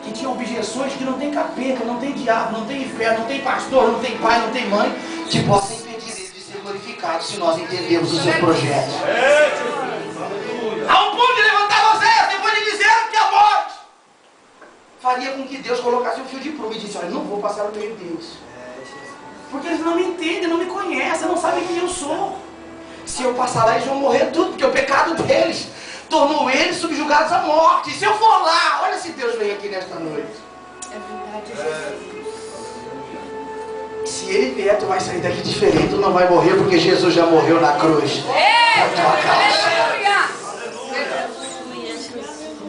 que tinha objeções que não tem capeta, não tem diabo, não tem inferno, não tem pastor, não tem pai, não tem mãe, que possa impedir ele de ser glorificado se nós entendermos os seus projetos. Há um ponto de levantar vocês, depois de dizer que a morte faria com que Deus colocasse um fio de prumo e disse, olha, não vou passar no meio deles. Porque eles não me entendem, não me conhecem, não sabem quem eu sou. Se eu passar lá, eles vão morrer tudo, porque o pecado deles tornou eles subjugados à morte. E se eu for lá, olha se Deus vem aqui nesta noite. É verdade, Jesus. Se ele vier, tu vai sair daqui diferente, tu não vai morrer, porque Jesus já morreu na cruz.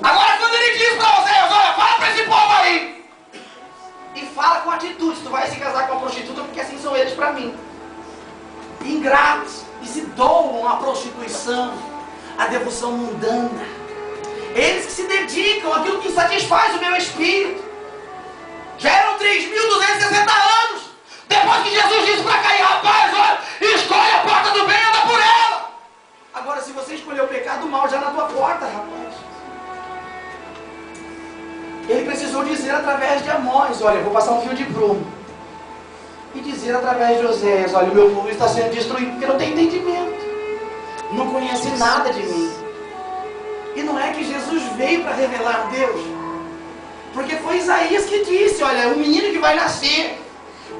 Agora quando ele diz para vocês, olha, fala para esse povo aí. E fala com atitude, tu vai se casar com uma prostituta, porque assim são eles para mim. Ingratos, e se doam à prostituição, à devoção mundana. Eles que se dedicam àquilo que satisfaz o meu espírito. Já eram 3.260 anos. Depois que Jesus disse para Caim, rapaz, olha, escolhe a porta do bem e anda por ela. Agora, se você escolher o pecado, o mal já na tua porta, rapaz. Ele precisou dizer através de Amós, olha, eu vou passar um fio de prumo. E dizer através de Oséias, olha, o meu povo está sendo destruído porque não tem entendimento. Não conhece nada de mim. E não é que Jesus veio para revelar Deus. Porque foi Isaías que disse, olha, o menino que vai nascer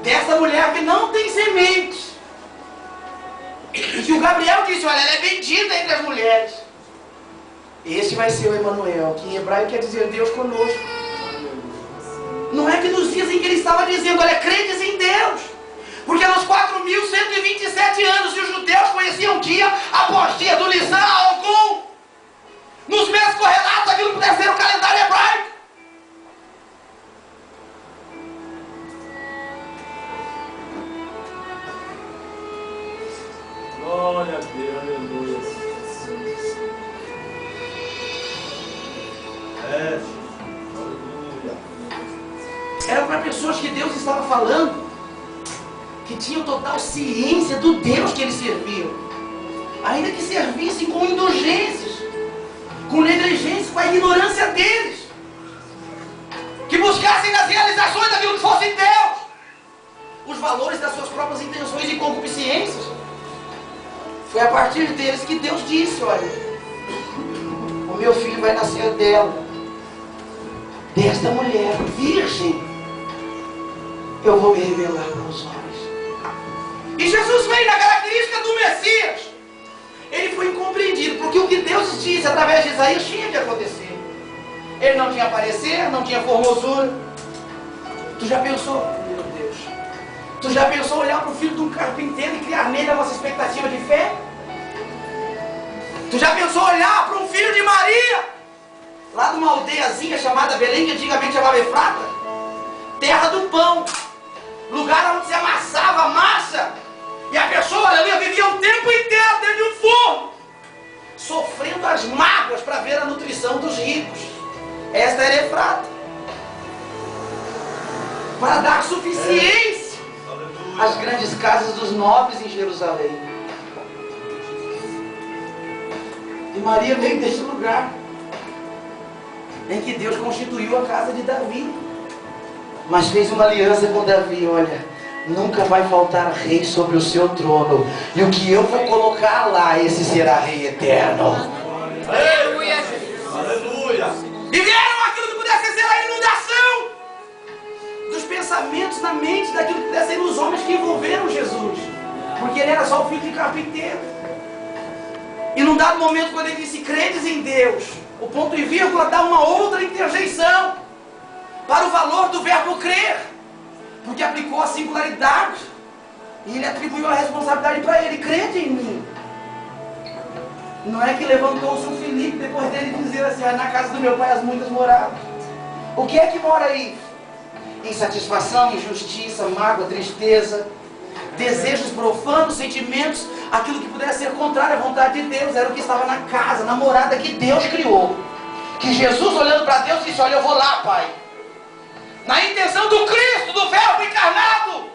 dessa mulher que não tem semente. E que o Gabriel disse, olha, ela é bendita entre as mulheres. Esse vai ser o Emanuel, que em hebraico quer dizer Deus conosco. Não é que nos dias em que ele estava dizendo, olha, credes em Deus. Porque nos 4.127 anos os judeus conheciam dia após dia, do Nisan ao Ogum, nos meses correlatos daquilo que pudesse ser o calendário hebraico. Glória a Deus, aleluia. Era para pessoas que Deus estava falando, que tinham total ciência do Deus que eles serviam, ainda que servissem com indulgências, com negligência, com a ignorância deles, que buscassem nas realizações daquilo que fosse Deus, os valores das suas próprias intenções e concupiscências. Foi a partir deles que Deus disse, olha, o meu filho vai nascer dela, desta mulher virgem, eu vou me revelar para os homens. E Jesus veio na característica do Messias. Ele foi incompreendido, porque o que Deus disse através de Isaías tinha de acontecer. Ele não tinha parecer, não tinha formosura. Tu já pensou, meu Deus? Tu já pensou olhar para o filho de um carpinteiro e criar nele a nossa expectativa de fé? Tu já pensou olhar para um filho de Maria, lá de uma aldeiazinha chamada Belém, que antigamente chamava Efrata, terra do pão, lugar onde se amassava massa, e a pessoa ali vivia o tempo inteiro dentro de um forno, sofrendo as mágoas para ver a nutrição dos ricos. Esta era Efrata, para dar suficiência às grandes casas dos nobres em Jerusalém. E Maria veio deste lugar em que Deus constituiu a casa de Davi, mas fez uma aliança com Davi, olha, nunca vai faltar rei sobre o seu trono, e o que eu vou colocar lá, esse será rei eterno. Aleluia. Aleluia. E vieram aquilo que pudesse ser a inundação dos pensamentos na mente, daquilo que pudesse ser os homens que envolveram Jesus, porque ele era só o filho de carpinteiro. E num dado momento, quando ele disse, credes em Deus, o ponto e vírgula dá uma outra interjeição para o valor do verbo crer, porque aplicou a singularidade e ele atribuiu a responsabilidade para ele. Crede em mim. Não é que levantou-se o Filipe depois dele dizer assim: na casa do meu pai as muitas moradas. O que é que mora aí? Insatisfação, injustiça, mágoa, tristeza, desejos profanos, sentimentos, aquilo que pudesse ser contrário à vontade de Deus. Era o que estava na casa, na morada que Deus criou. Que Jesus, olhando para Deus, disse: olha, eu vou lá, Pai. Na intenção do Cristo, do Verbo encarnado,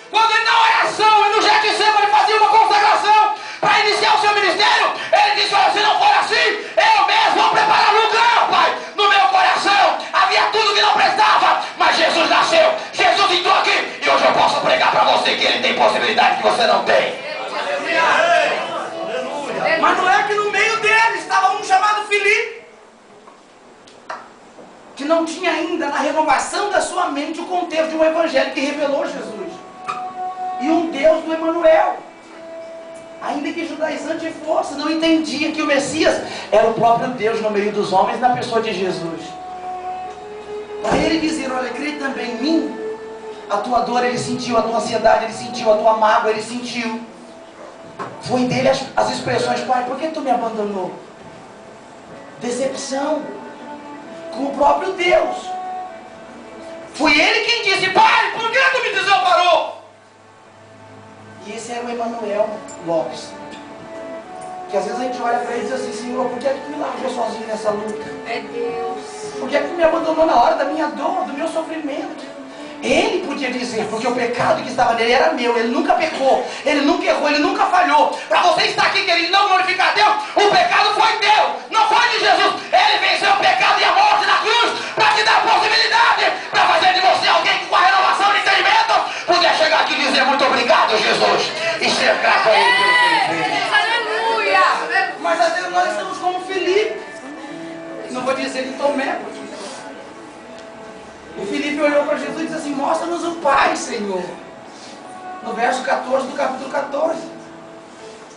quando ele na oração e no Getsemane fazia uma consagração para iniciar o seu ministério, ele disse: olha, se não for assim, eu mesmo vou preparar lugar, Pai. No meu coração havia tudo que não prestava, mas Jesus nasceu, Jesus entrou aqui, e hoje eu posso pregar para você que ele tem possibilidade que você não tem. Mas não é que no meio dele estava um chamado Filipe, que não tinha ainda na renovação da sua mente o contexto de um evangelho que revelou Jesus e um Deus do Emanuel. Ainda que judaizante fosse, não entendia que o Messias era o próprio Deus no meio dos homens, na pessoa de Jesus. Para ele dizer: olha, crê também em mim. A tua dor ele sentiu, a tua ansiedade ele sentiu, a tua mágoa ele sentiu. Foi dele as expressões: pai, por que tu me abandonou? Decepção com o próprio Deus. Foi ele quem disse: pai, por que tu me desamparou? E esse era o Emanuel Lopes. Que às vezes a gente olha para ele e diz assim: Senhor, por que é que tu me largou sozinho nessa luta? É Deus. Por que é que tu me abandonou na hora da minha dor, do meu sofrimento? Ele podia dizer, porque o pecado que estava nele era meu. Ele nunca pecou, ele nunca errou, ele nunca falhou. Para você estar aqui querendo não glorificar Deus, o pecado foi teu, não foi de Jesus. Ele venceu o pecado e a morte na cruz para te dar a possibilidade, para fazer de você alguém que com a renovação de entendimento puder chegar aqui e dizer: muito obrigado, Jesus, e ser grato a ele pelo que ele fez. Aleluia! Mas às vezes nós estamos como Filipe. Não vou dizer de Tomé. O Filipe olhou para Jesus e disse assim: mostra-nos o Pai, Senhor. No verso 14 do capítulo 14.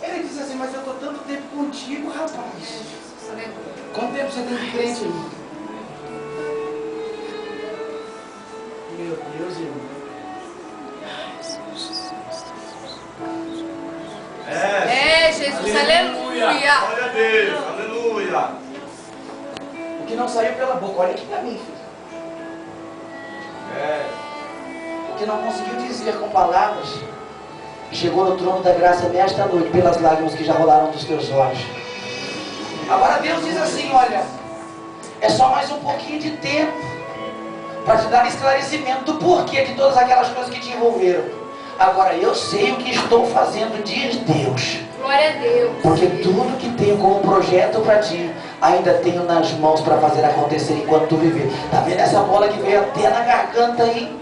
Ele disse assim: mas eu estou tanto tempo contigo, rapaz. Quanto tempo você tem de crente, irmão? Meu Deus, irmão. É, Jesus, aleluia. Glória a Deus, aleluia. O que não saiu pela boca, olha aqui para mim, filho. O que não conseguiu dizer com palavras, chegou no trono da graça nesta noite, pelas lágrimas que já rolaram dos teus olhos. Agora Deus diz assim: olha, é só mais um pouquinho de tempo para te dar esclarecimento do porquê de todas aquelas coisas que te envolveram. Agora eu sei o que estou fazendo, diz Deus. Glória a Deus. Porque tudo que tenho como projeto para ti, ainda tenho nas mãos para fazer acontecer enquanto tu viver. Tá vendo essa bola que veio até na garganta aí?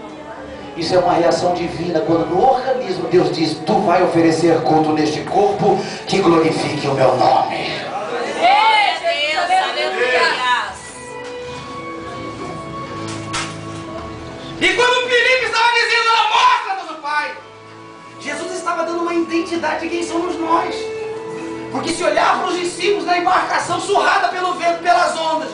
Isso é uma reação divina, quando no organismo Deus diz: tu vai oferecer culto neste corpo que glorifique o meu nome. É, Jesus, aleluia. E quando o Filipe estava dizendo: mostra-nos o Pai, Jesus estava dando uma identidade de quem somos nós. Porque se olhar para os discípulos na embarcação surrada pelo vento, pelas ondas,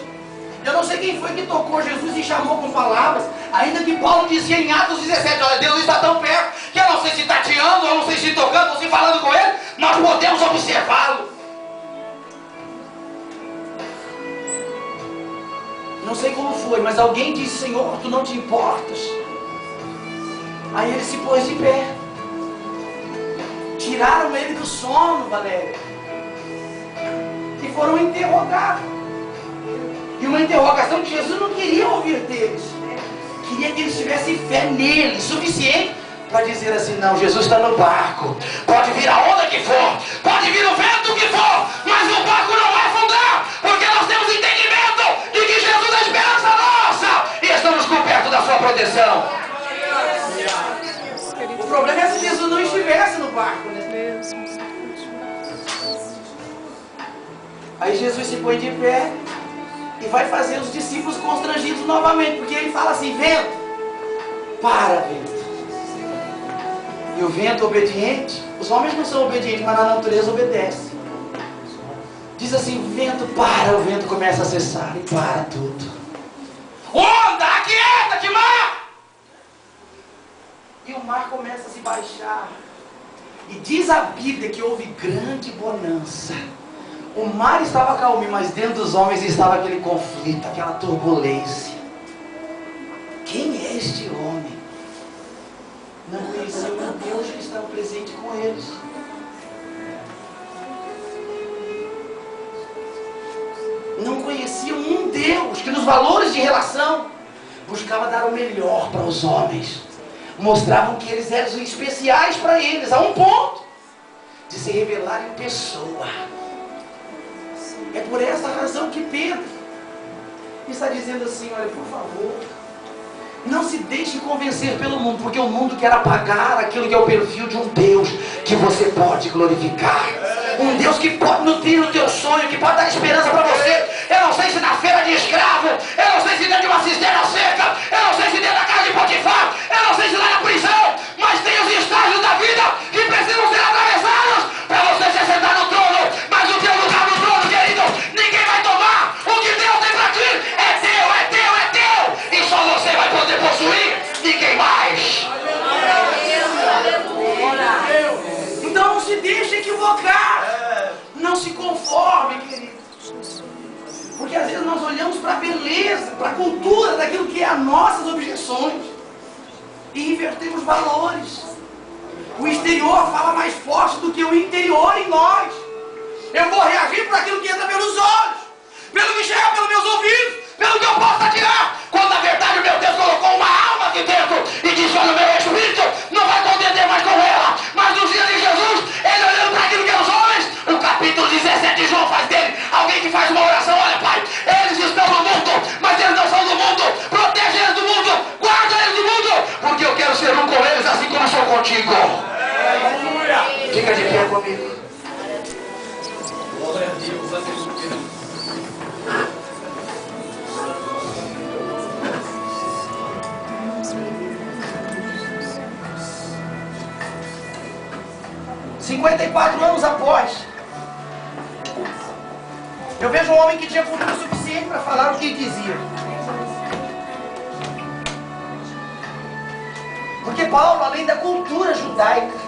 eu não sei quem foi que tocou Jesus e chamou com palavras. Ainda que Paulo dizia em Atos 17: olha, Deus está tão perto que eu não sei se tateando, eu não sei se tocando, ou se falando com ele, nós podemos observá-lo. Não sei como foi, mas alguém disse: Senhor, tu não te importas? Aí ele se pôs de pé. Tiraram ele do sono, Valéria, e foram interrogar. E uma interrogação que Jesus não queria ouvir deles. Queria que eles tivessem fé nele, suficiente para dizer assim: não, Jesus está no barco. Pode vir a onda que for, pode vir o vento que for, mas o barco não vai afundar, porque nós temos entendimento de que Jesus é a esperança nossa e estamos cobertos da sua proteção. O problema é se Jesus não estivesse no barco, né? Aí Jesus se põe de pé e vai fazer os discípulos constrangidos novamente, porque ele fala assim: vento, para, vento. E o vento obediente, os homens não são obedientes, mas na natureza obedece. Diz assim: vento, para. O vento começa a cessar e para tudo. Onda, aquieta-te, mar! E o mar começa a se baixar. E diz a Bíblia que houve grande bonança. O mar estava calmo, mas dentro dos homens estava aquele conflito, aquela turbulência. Quem é este homem? Não conhecia o Deus que estava presente com eles. Não conheciam um Deus que nos valores de relação buscava dar o melhor para os homens. Mostravam que eles eram especiais para eles, a um ponto de se revelar em pessoa. É por essa razão que Pedro está dizendo assim: olha, por favor, não se deixe convencer pelo mundo, porque o mundo quer apagar aquilo que é o perfil de um Deus que você pode glorificar. Um Deus que pode nutrir o teu sonho, que pode dar esperança para você. Eu não sei se na feira de escravo, eu não sei se dentro de uma cisterna seca, eu não sei se dentro da casa de Potifar, eu não sei se lá na prisão, mas tem os estágios da vida que precisam ser atravessados para você se sentar no trono. Mas o teu lugar no trono, querido, ninguém vai tomar. O que Deus tem para ti é teu, é teu, é teu, e só você vai poder possuir, ninguém mais. Então não se deixe equivocar. Não se conforme, querido. Porque às vezes nós olhamos para a beleza, para a cultura daquilo que é as nossas objeções e invertemos valores. O exterior fala mais forte do que o interior em nós. Eu vou reagir por aquilo que entra pelos olhos, pelo que chega pelos meus ouvidos, pelo que eu posso atirar, quando na verdade o meu Deus colocou uma alma aqui dentro e disse: olha, o meu espírito não vai contender mais com ela. Mas nos dias de Jesus, ele olhando para aquilo que é os homens, o capítulo 17 de João faz dele alguém que faz uma oração: olha, Pai, eles estão no mundo, mas eles não são do mundo. Protege eles do mundo, guarda eles do mundo, porque eu quero ser um com eles assim como sou contigo. Fica de pé comigo. Glória a Deus, aleluia. 54 anos após, eu vejo um homem que tinha cultura suficiente para falar o que dizia. Porque Paulo, além da cultura judaica,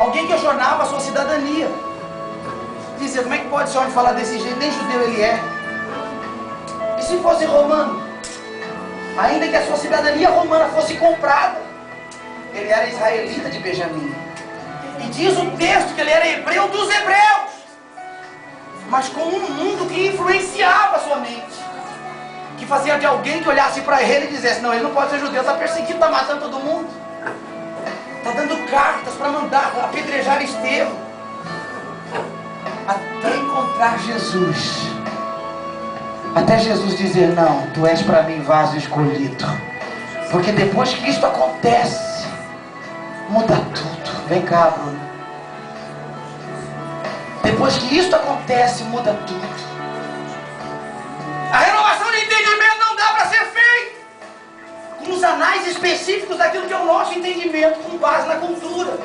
alguém questionava a sua cidadania. Dizia: como é que pode esse homem falar desse jeito? Nem judeu ele é. E se fosse romano? Ainda que a sua cidadania romana fosse comprada, ele era israelita de Benjamim. E diz o texto que ele era hebreu dos hebreus, mas com um mundo que influenciava a sua mente, que fazia de alguém que olhasse para ele e dissesse: não, ele não pode ser judeu, está perseguido, está matando todo mundo, está dando cartas para mandar apedrejar Estevão, até encontrar Jesus. Até Jesus dizer: não, tu és para mim vaso escolhido. Porque depois que isto acontece, muda tudo. Vem cá, Bruno. Depois que isto acontece, muda tudo. A renovação de entendimento não dá para ser feita com os anais específicos daquilo que é o nosso entendimento, com base na cultura,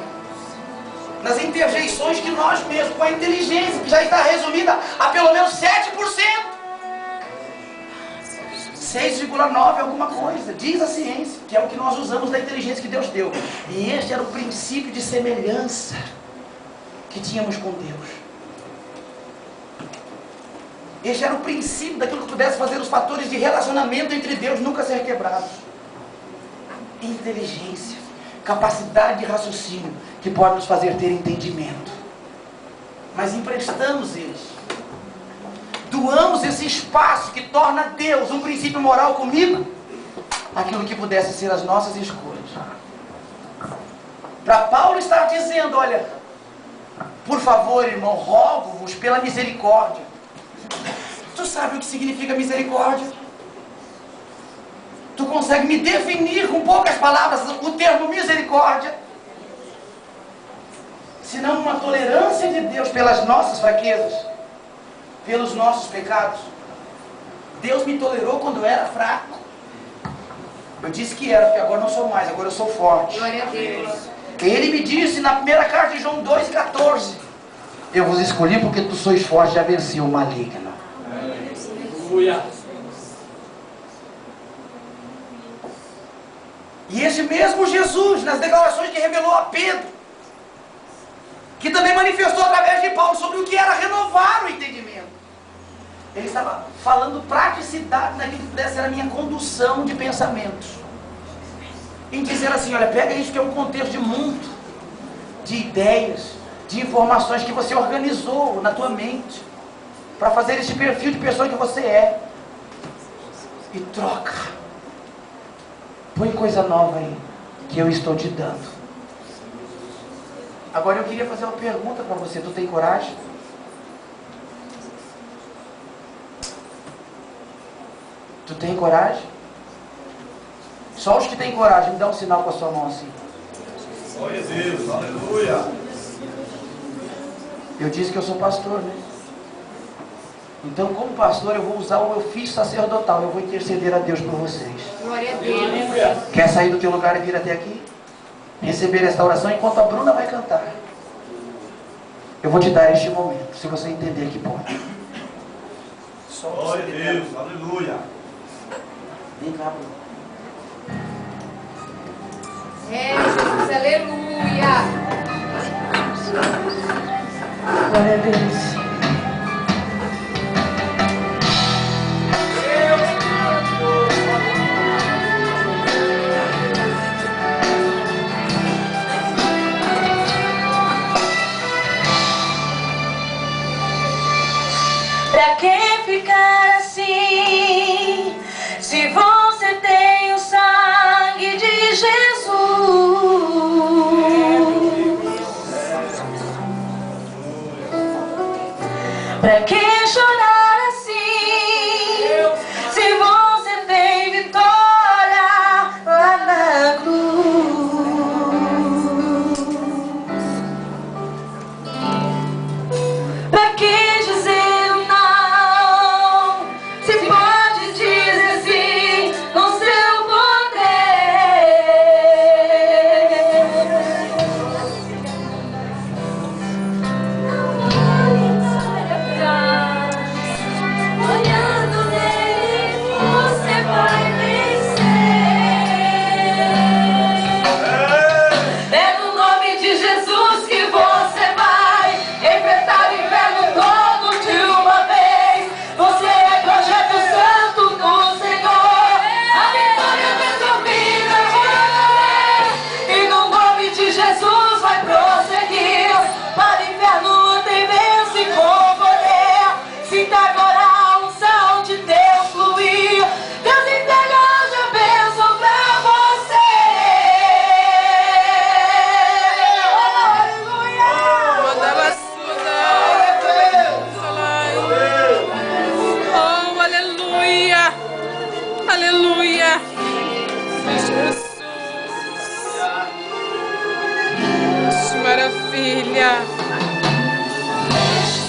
nas interjeições que nós mesmos, com a inteligência que já está resumida a pelo menos 7%. 6,9 alguma coisa, diz a ciência, que é o que nós usamos da inteligência que Deus deu. E este era o princípio de semelhança que tínhamos com Deus. Este era o princípio daquilo que pudesse fazer os fatores de relacionamento entre Deus nunca ser quebrados. Inteligência, capacidade de raciocínio, que pode nos fazer ter entendimento. Mas emprestamos eles. Doamos esse espaço que torna Deus um princípio moral comigo, aquilo que pudesse ser as nossas escolhas. Para Paulo estar dizendo: olha, por favor, irmão, rogo-vos pela misericórdia. Tu sabe o que significa misericórdia? Tu consegue me definir com poucas palavras o termo misericórdia? Senão uma tolerância de Deus pelas nossas fraquezas, pelos nossos pecados. Deus me tolerou quando eu era fraco. Eu disse que era, porque agora não sou mais, agora eu sou forte. Glória a Deus. Ele me disse na primeira carta de João 2,14: eu vos escolhi porque tu sois forte, já venci o maligno. Aleluia. E esse mesmo Jesus, nas declarações que revelou a Pedro, que também manifestou através de Paulo sobre o que era renovar o entendimento. Ele estava falando praticidade naquilo que pudesse ser a minha condução de pensamentos. Em dizer assim, olha, pega isso que é um contexto de mundo, de ideias, de informações que você organizou na tua mente, para fazer esse perfil de pessoa que você é. E troca. Põe coisa nova aí, que eu estou te dando. Agora eu queria fazer uma pergunta para você. Tu tem coragem? Tu tem coragem? Só os que têm coragem, me dá um sinal com a sua mão assim. Glória a Deus, aleluia. Eu disse que eu sou pastor, né? Então, como pastor, eu vou usar o meu ofício sacerdotal. Eu vou interceder a Deus por vocês. Glória a Deus. Quer sair do teu lugar e vir até aqui? Receber esta oração enquanto a Bruna vai cantar. Eu vou te dar este momento, se você entender que pode. Só Glória a Deus, aleluia. Vem cá, Bruna. Jesus, aleluia. Glória a Deus. Pra que ficar assim, se você tem o sangue de Jesus? Pra que chorar assim, se você tem vitória lá na cruz? Pra que dizer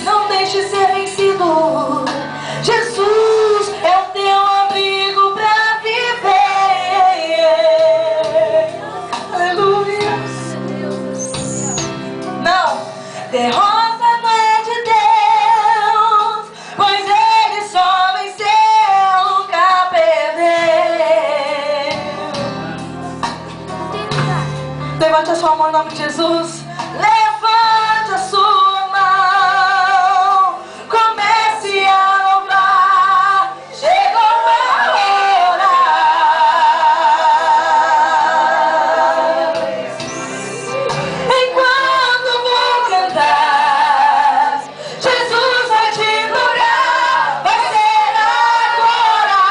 não deixe ser vencido. Jesus é o teu abrigo pra viver. Aleluia. Não, derrota não é de Deus, pois Ele só venceu, nunca perdeu. Levante a sua mão em nome de Jesus. Levante a sua mão, comece a louvar, chegou a hora. Enquanto vou cantar, Jesus vai te curar, vai ser agora.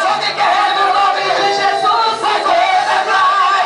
Só que quer no nome de Jesus, vai correr atrás.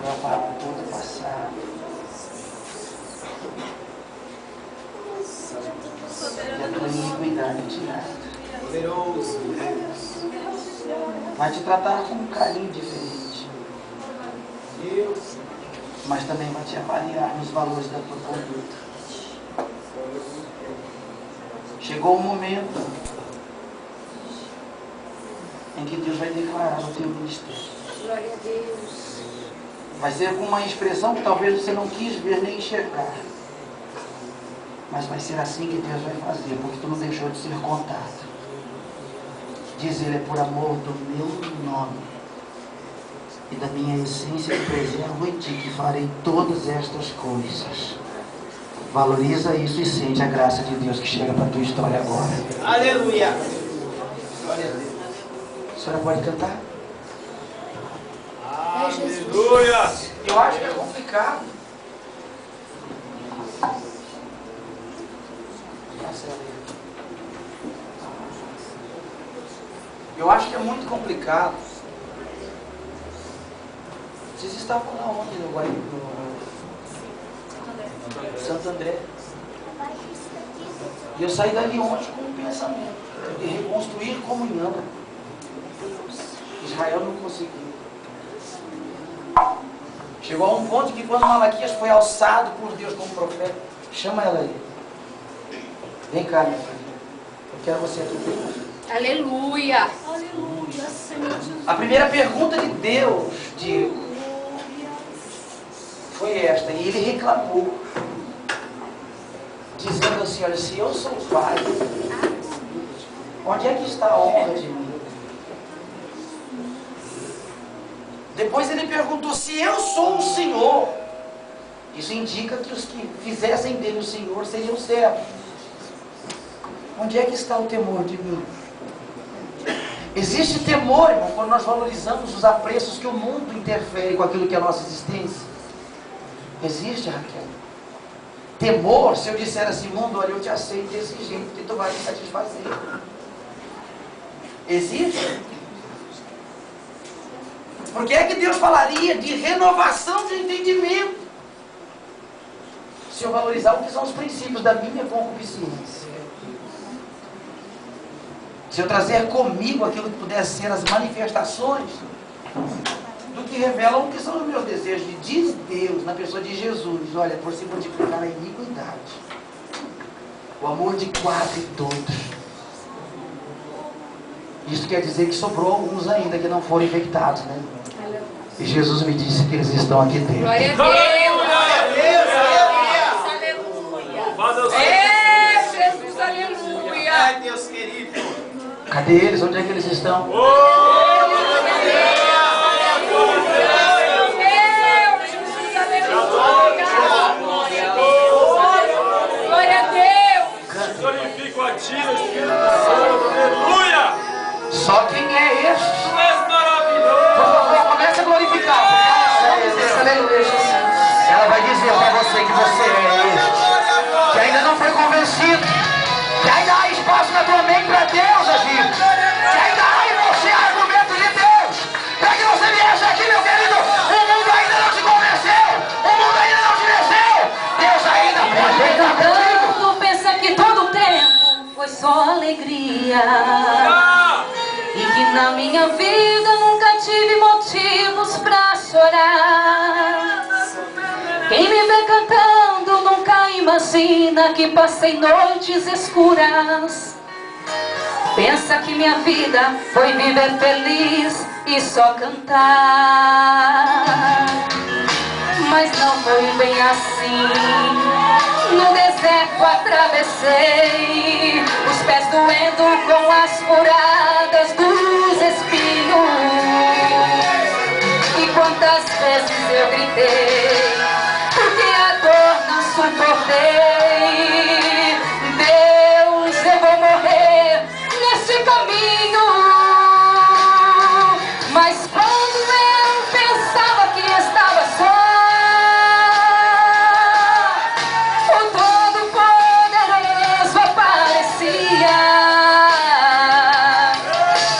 aquela palavra toda passada. E a tua iniquidade tirada. Poderoso. Vai te tratar com um carinho diferente. Deus. Mas também vai te avaliar nos valores da tua conduta. Chegou o momento em que Deus vai declarar o teu ministério. Glória a Deus. Vai ser com uma expressão que talvez você não quis ver nem enxergar. Mas vai ser assim que Deus vai fazer, porque tu não deixou de ser contado. Diz ele, é por amor do meu nome e da minha essência que preservo em ti, que farei todas estas coisas. Valoriza isso e sente a graça de Deus que chega para a tua história agora. Aleluia. Glória a Deus. A senhora pode cantar? Aleluia. Eu acho que é complicado. Eu acho que é muito complicado. Vocês estavam lá ontem no Santo André. E eu saí dali ontem com um pensamento de reconstruir comunhão. Israel não conseguiu. Chegou a um ponto que quando Malaquias foi alçado por Deus como profeta, chama ela aí. Vem cá, minha filha. Eu quero você aqui comigo. Aleluia. Aleluia, Senhor Jesus. A primeira pergunta de Deus, Diego, foi esta. E ele reclamou, dizendo assim, olha, se eu sou o pai, onde é que está a honra de mim? Depois ele perguntou, se eu sou o Senhor, isso indica que os que fizessem dele o Senhor seriam servos. Onde é que está o temor de mim? Existe temor, irmão, quando nós valorizamos os apreços que o mundo interfere com aquilo que é a nossa existência. Existe, Raquel. Temor, se eu disser assim, mundo, olha, eu te aceito desse jeito, que tu vai me satisfazer. Existe. Por que é que Deus falaria de renovação de entendimento? Se eu valorizar o que são os princípios da minha concupiscência. Se eu trazer comigo aquilo que pudesse ser as manifestações do que revelam o que são os meus desejos. E diz Deus, na pessoa de Jesus, olha, por se multiplicar a iniquidade, o amor de quase todos. Isso quer dizer que sobrou alguns ainda que não foram infectados, né? E Jesus me disse que eles estão aqui dentro. Glória a Deus. Glória a Deus. Aleluia. É, Jesus, aleluia. Ai, Deus querido. Cadê eles? Onde é que eles estão? Glória a Deus. Glorifico a ti, Espírito Santo. Aleluia. Só quem é este? Tu és maravilhoso. Por favor, comece a glorificar. Aleluia, Jesus. Ela vai dizer para você que você é este. Que ainda não foi convencido. Que ainda há espaço na tua mente para Deus agir. Que ainda há em você argumento de Deus. Para que você viesse aqui, meu querido. O mundo ainda não te convenceu. O mundo ainda não te venceu. Deus ainda pode estar contigo. Tu pensa que todo o tempo foi só alegria. E que na minha vida nunca tive motivos pra chorar. Quem me vê cantando nunca imagina que passei noites escuras. Pensa que minha vida foi viver feliz e só cantar. Mas não foi bem assim. No deserto atravessei, os pés doendo com as furadas dos espinhos. E quantas vezes eu gritei, porque a dor não suportei. Deus, eu vou morrer nesse caminho. Mas quando eu pensava que estava só,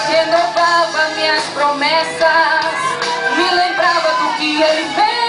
renovava minhas promessas, me lembrava do que ele fez.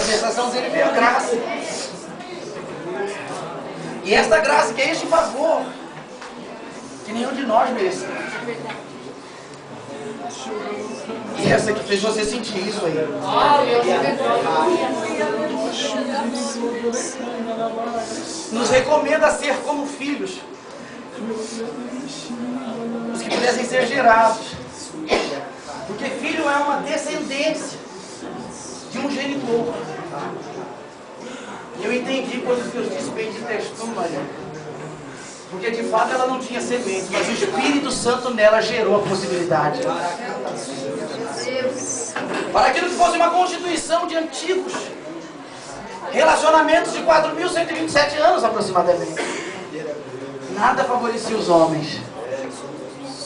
manifestação dele veio a graça. E esta graça, que é este favor, que nenhum de nós merecemos. E essa que fez você sentir isso aí. Nos recomenda ser como filhos. Os que pudessem ser gerados. Porque filho é uma descendência de um genitor. Eu entendi coisas que eu disse bem de testemunho. Porque de fato ela não tinha semente, mas o Espírito Santo nela gerou a possibilidade. Para aquilo que fosse uma constituição de antigos relacionamentos de 4.127 anos aproximadamente. Nada favorecia os homens.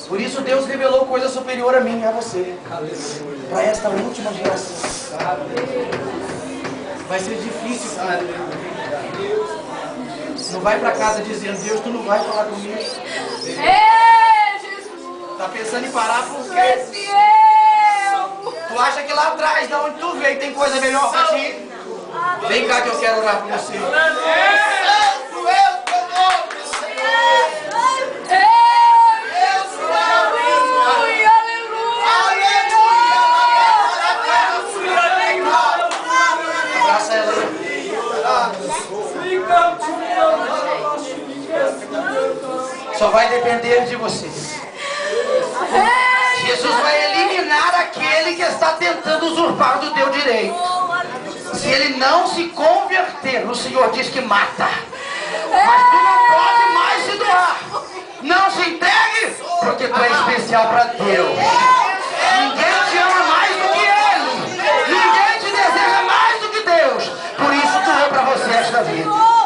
Por isso Deus revelou coisa superior a mim e a você. Para esta última geração. Vai ser difícil, cara. Não vai para casa dizendo, Deus, tu não vai falar comigo. É, Jesus. Tá pensando em parar por quê? Esse eu. Tu acha que lá atrás, da onde tu veio, tem coisa melhor para ti? Vem cá que eu quero orar por você. Santo é o teu nome, Senhor. Aleluia, aleluia. Abraça ela aí. Só vai depender de você. Jesus vai eliminar aquele que está tentando usurpar do teu direito. Se ele não se converter, o Senhor diz que mata. Mas tu não pode mais se doar. Não se entregue, porque tu é especial para Deus. Ninguém te ama mais do que Ele. Ninguém te deseja mais do que Deus. Por isso tu é para você esta vida.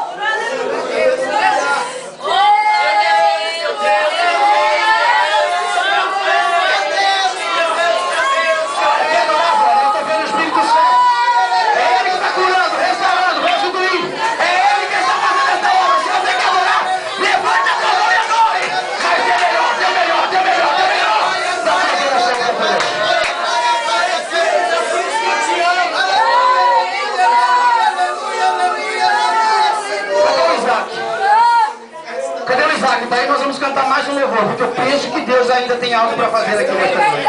Daí nós vamos cantar mais um louvor, porque eu penso que Deus ainda tem algo para fazer aqui nesta noite.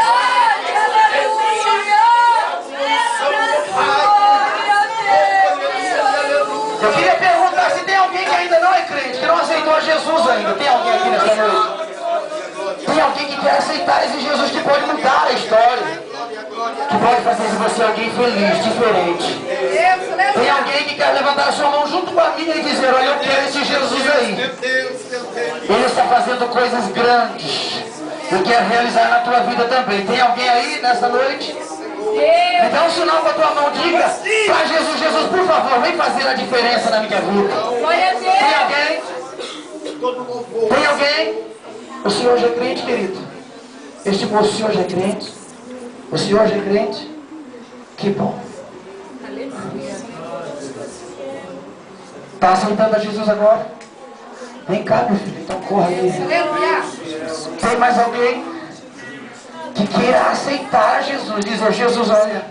Eu queria perguntar se tem alguém que ainda não é crente, que não aceitou a Jesus ainda. Tem alguém aqui nesta noite? Tem alguém que quer aceitar esse Jesus que pode mudar a história, que pode fazer de você alguém feliz, diferente. Tem alguém que quer levantar a sua mão junto com a minha e dizer, olha, eu quero esse Jesus aí. Ele está fazendo coisas grandes e quer realizar na tua vida também. Tem alguém aí nessa noite? Me dá um sinal com a tua mão, diga para Jesus, Jesus, por favor, vem fazer a diferença na minha vida. Tem alguém? Tem alguém? O senhor já é crente, querido? Este moço, o senhor já é crente? O senhor já é crente? Que bom. Está aceitando a Jesus agora? Vem cá, meu filho, então corra aí. Tem mais alguém que queira aceitar a Jesus? Dizer, Jesus, olha,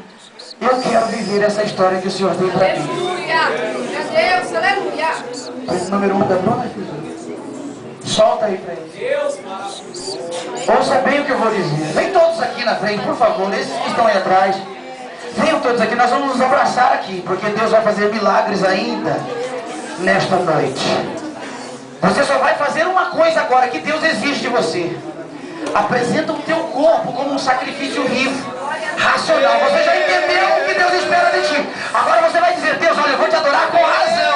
eu quero viver essa história que o Senhor deu para mim. Aleluia. Meu Deus, aleluia. Esse número 1 da Bruna, filho. Solta aí para ele. Ouça bem o que eu vou dizer. Vem todos aqui na frente, por favor. Esses que estão aí atrás. Venham todos aqui. Nós vamos nos abraçar aqui, porque Deus vai fazer milagres ainda nesta noite. Você só vai fazer uma coisa agora que Deus exige de você. Apresenta o teu corpo como um sacrifício vivo, racional. Você já entendeu o que Deus espera de ti. Agora você vai dizer, Deus, olha, eu vou te adorar com razão.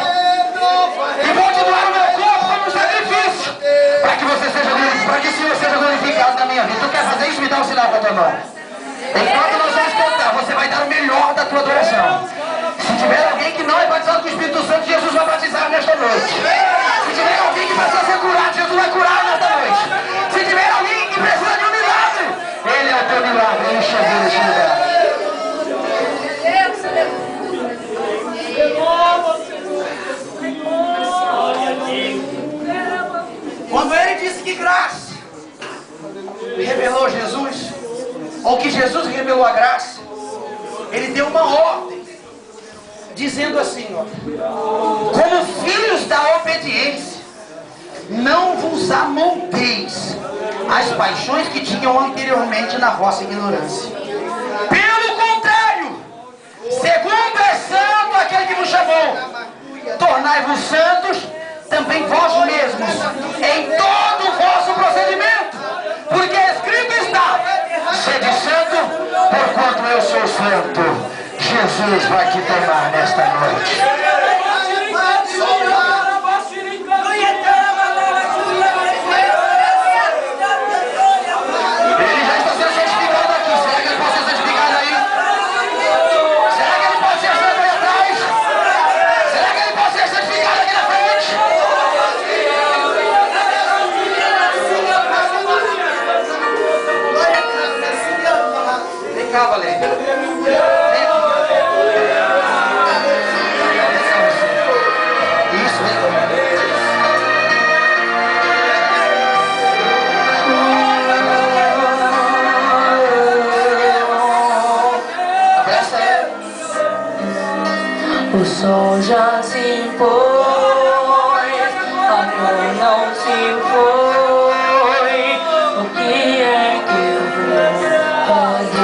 E vou te doar o meu corpo como um sacrifício. Para que você seja, para que o Senhor seja glorificado na minha vida. Tu quer fazer isso? Me dá um sinal com a tua mão. Enquanto nós vamos cantar, você vai dar o melhor da tua adoração. Se tiver alguém que não é batizado com o Espírito Santo, Jesus vai batizar nesta noite. Se tiver alguém que precisa ser curado, Jesus vai curar nesta noite. Se tiver alguém que precisa de um milagre, Ele é o teu milagre. Ele chegou neste lugar. Quando Ele disse que graça revelou Jesus, ou que Jesus revelou a graça, Ele deu uma ordem. dizendo assim, ó: como filhos da obediência, não vos amoldeis às paixões que tinham anteriormente na vossa ignorância. Pelo contrário, segundo é santo aquele que vos chamou, tornai-vos santos também vós mesmos em todo o vosso procedimento, porque escrito está: sede santo, porquanto eu sou santo. Jesus vai te tomar nesta noite. Ele já está sendo santificado aqui. Será que ele pode ser santificado aí? Será que ele pode ser santo aí atrás? Será que ele pode ser santificado aqui na frente? Vem cá, Valéria. Isso, vem cá. Abraça ela. O sol já se foi, a dor não se foi. O que é que eu vou fazer?